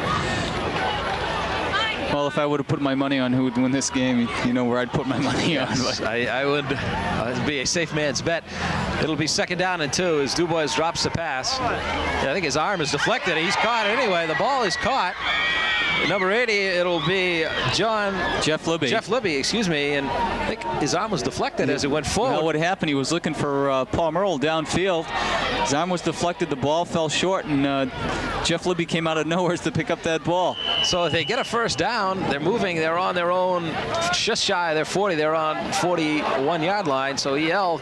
Well, if I would have put my money on who would win this game, you know where I'd put my money on. Yes, I would. It'd be a safe man's bet. It'll be 2nd down and 2 as DuBois drops the pass. Yeah, I think his arm is deflected. He's caught anyway. The ball is caught. Number 80, it'll be Jeff Libby, excuse me, and I think his arm was deflected as it went forward. Well, what happened, he was looking for Paul Merle downfield. His arm was deflected, the ball fell short, and Jeff Libby came out of nowhere to pick up that ball. So if they get a 1st down, they're moving, they're on their own, just shy of their 40, they're on 41-yard line, so EL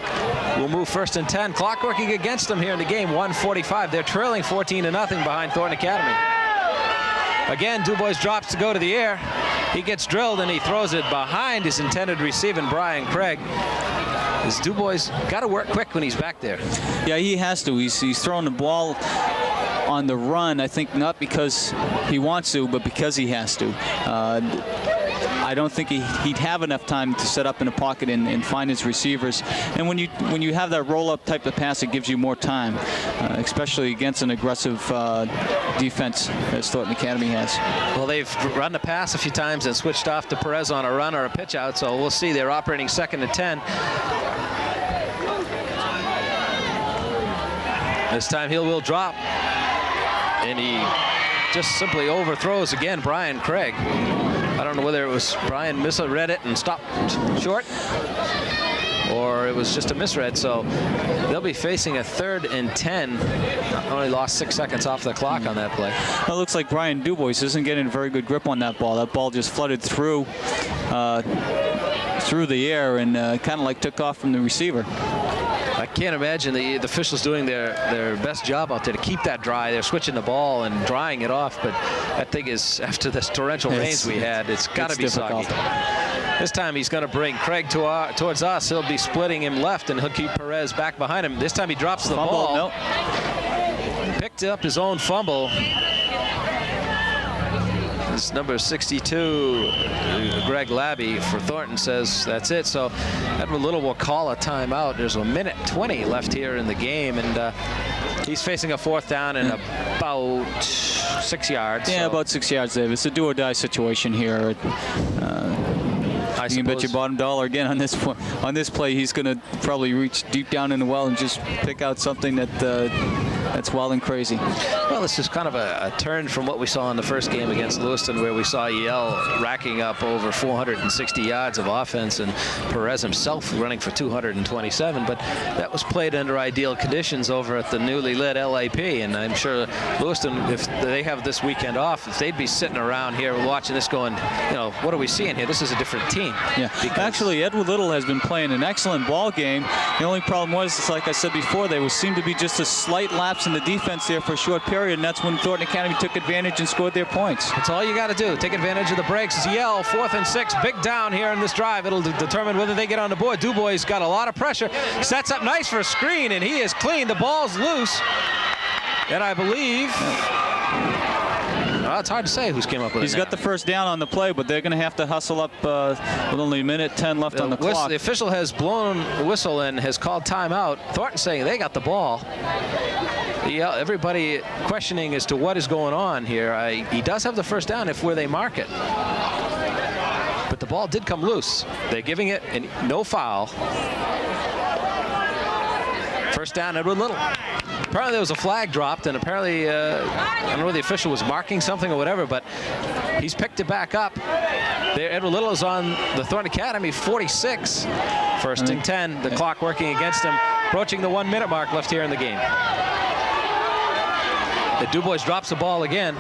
will move 1st and 10. Clock working against them here in the game, 1:45. They're trailing 14-0 behind Thornton Academy. Again, DuBois drops to go to the air. He gets drilled, and he throws it behind his intended receiver, Brian Craig. This DuBois got to work quick when he's back there. Yeah, he has to. He's throwing the ball on the run, I think not because he wants to, but because he has to. I don't think he'd have enough time to set up in a pocket and find his receivers. And when you have that roll-up type of pass, it gives you more time, especially against an aggressive defense as Thornton Academy has. Well, they've run the pass a few times and switched off to Perez on a run or a pitch out, so we'll see. They're operating 2nd and 10. This time he will drop, and he just simply overthrows again Brian Craig. I don't know whether it was Brian misread it and stopped short, or it was just a misread. So they'll be facing a 3rd and 10. Only lost 6 seconds off the clock on that play. Well, it looks like Brian Dubois isn't getting a very good grip on that ball. That ball just flooded through the air and kind of like took off from the receiver. I can't imagine the officials doing their best job out there to keep that dry. They're switching the ball and drying it off, but that thing is, after this torrential rains we had, it's got to be difficult. Soggy. This time he's going to bring Craig towards us. He'll be splitting him left, and he'll keep Perez back behind him. This time he drops the ball. Nope. Picked up his own fumble. This number 62, Greg Labby for Thornton, says that's it. So Edward Little will call a timeout. There's 1:20 left here in the game, and he's facing a 4th down and about 6 yards. Yeah, so. about 6 yards, Dave. It's a do-or-die situation here. You can bet your bottom dollar again on this point. On this play, he's going to probably reach deep down in the well and just pick out something that's wild and crazy. Well, this is kind of a turn from what we saw in the first game against Lewiston, where we saw Yale racking up over 460 yards of offense and Perez himself running for 227. But that was played under ideal conditions over at the newly lit LAP. And I'm sure Lewiston, if they have this weekend off, if they'd be sitting around here watching this going, what are we seeing here? This is a different team. Yeah, actually, Edward Little has been playing an excellent ball game. The only problem was, like I said before, there seemed to be just a slight lapse in the defense there for a short period, and that's when Thornton Academy took advantage and scored their points. That's all you got to do. Take advantage of the breaks. It's Yale, 4th and 6, big down here in this drive. It'll determine whether they get on the board. Dubois got a lot of pressure. Sets up nice for a screen, and he is clean. The ball's loose. And I believe... Well, it's hard to say who's came up with it. He's got the first down on the play, but they're going to have to hustle up with only 1:10 left on the clock. The official has blown the whistle and has called timeout. Thornton saying they got the ball. Yeah, everybody questioning as to what is going on here. He does have the first down if where they mark it. But the ball did come loose. They're giving it and no foul. First down, Edward Little. Apparently there was a flag dropped, and apparently, I don't know whether the official was marking something or whatever, but he's picked it back up. There, Edward Little is on the Thornton Academy 46. 1st and 10, the clock working against him, approaching the 1-minute mark left here in the game. The Dubois drops the ball again.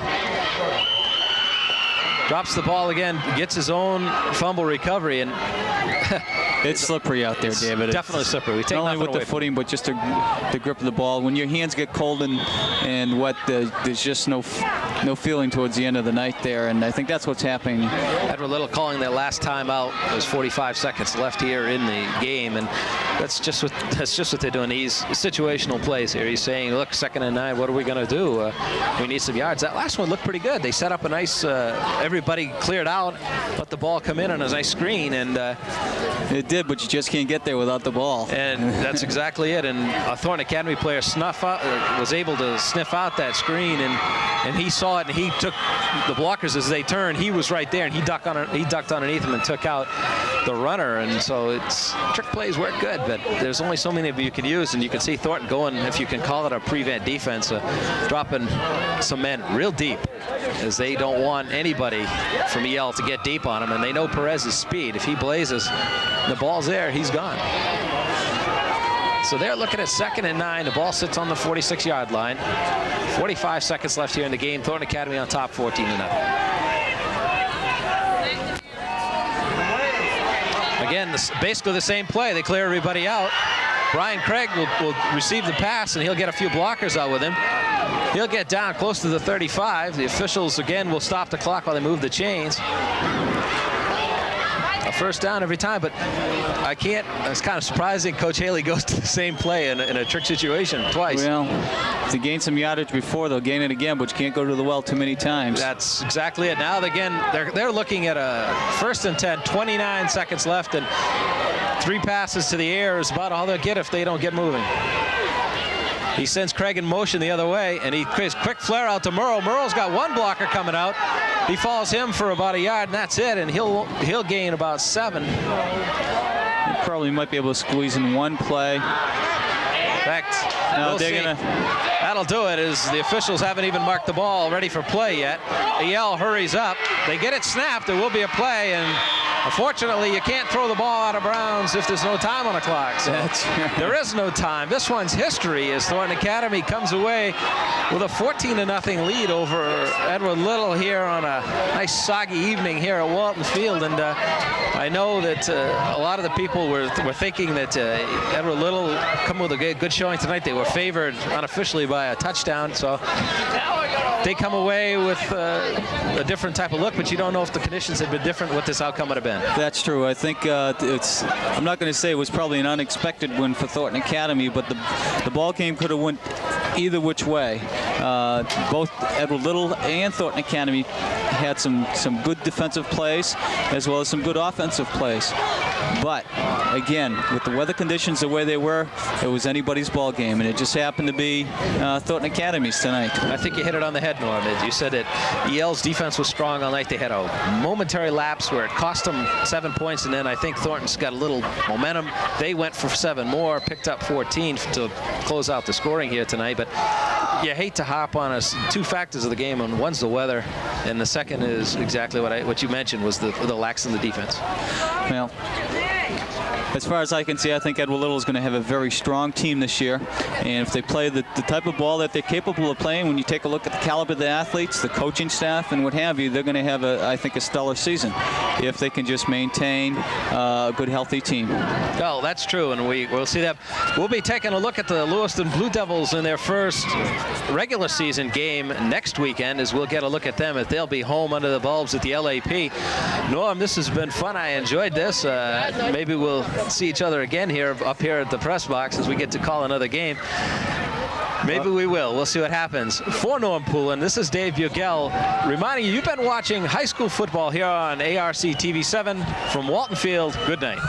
Drops the ball again, gets his own fumble recovery, and it's slippery out there, David. Definitely slippery. We take not only with the footing, but just the grip of the ball. When your hands get cold and wet, there's just no feeling towards the end of the night there, and I think that's what's happening. Edward Little calling their last timeout. There's 45 seconds left here in the game, and that's just what they're doing. These situational plays here. He's saying, look, 2nd and 9, what are we going to do? We need some yards. That last one looked pretty good. They set up a nice, everybody cleared out, let the ball come in on a nice screen, and it did, but you just can't get there without the ball. And that's exactly it. And a Thornton Academy player was able to sniff out that screen, and he saw it, and he took the blockers as they turned. He was right there, and he ducked underneath him and took out the runner. And so trick plays work good, but there's only so many of you can use, and you can see Thornton going, if you can call it a prevent defense, dropping some men real deep, as they don't want anybody from Yale to get deep on him, and they know Perez's speed. If he blazes, the ball's there, he's gone. So they're looking at 2nd and 9. The ball sits on the 46-yard line. 45 seconds left here in the game. Thornton Academy on top, 14-0. Again, basically the same play. They clear everybody out. Brian Craig will receive the pass, and he'll get a few blockers out with him. He'll get down close to the 35. The officials, again, will stop the clock while they move the chains. a first down every time, but I can't. It's kind of surprising Coach Haley goes to the same play in a trick situation twice. Well, if they gain some yardage before, they'll gain it again, but you can't go to the well too many times. That's exactly it. Now again, they're looking at a 1st and 10, 29 seconds left, and 3 passes to the air is about all they'll get if they don't get moving. He sends Craig in motion the other way, and he creates quick flare out to Murrow. Murrow's got 1 blocker coming out. He follows him for about a yard, and that's it, and he'll gain about 7. He probably might be able to squeeze in 1 play. In fact, No, we'll see. That'll do it, as the officials haven't even marked the ball ready for play yet. Yell hurries up. They get it snapped. There will be a play, and unfortunately, you can't throw the ball out of bounds if there's no time on the clock. So there is no time. This one's history as Thornton Academy comes away with a 14-0 lead over Edward Little here on a nice soggy evening here at Walton Field. And I know that a lot of the people were thinking that Edward Little come with a good showing tonight. They were favored unofficially by a touchdown. So they come away with a different type of look, but you don't know if the conditions had been different, what this outcome would have been. That's true. I think I'm not going to say it was probably an unexpected win for Thornton Academy, but the ball game could have went either which way. Both Edward Little and Thornton Academy had some good defensive plays as well as some good offensive plays. But again, with the weather conditions the way they were, it was anybody's ball game, and it just happened to be Thornton Academy's tonight. I think you hit it on the head, Norm. You said that EL's defense was strong all night. They had a momentary lapse where it cost them 7 points, and then I think Thornton's got a little momentum. They went for 7 more, picked up 14 to close out the scoring here tonight. But you hate to hop on 2 factors of the game, and one's the weather, and the second is exactly what you mentioned, was the lax in the defense. Well, as far as I can see, I think Edward Little is going to have a very strong team this year. And if they play the type of ball that they're capable of playing, when you take a look at the caliber of the athletes, the coaching staff, and what have you, they're going to have, I think, a stellar season if they can just maintain a good, healthy team. Oh, that's true, and we'll see that. We'll be taking a look at the Lewiston Blue Devils in their first regular season game next weekend, as we'll get a look at them if they'll be home under the bulbs at the LAP. Norm, this has been fun. I enjoyed this. Maybe we'll see each other again up here at the press box as we get to call another game. Maybe we will. We'll see what happens. For Norm Poulin, this is Dave Bugel reminding you, you've been watching high school football here on ARC TV 7 from Walton Field. Good night.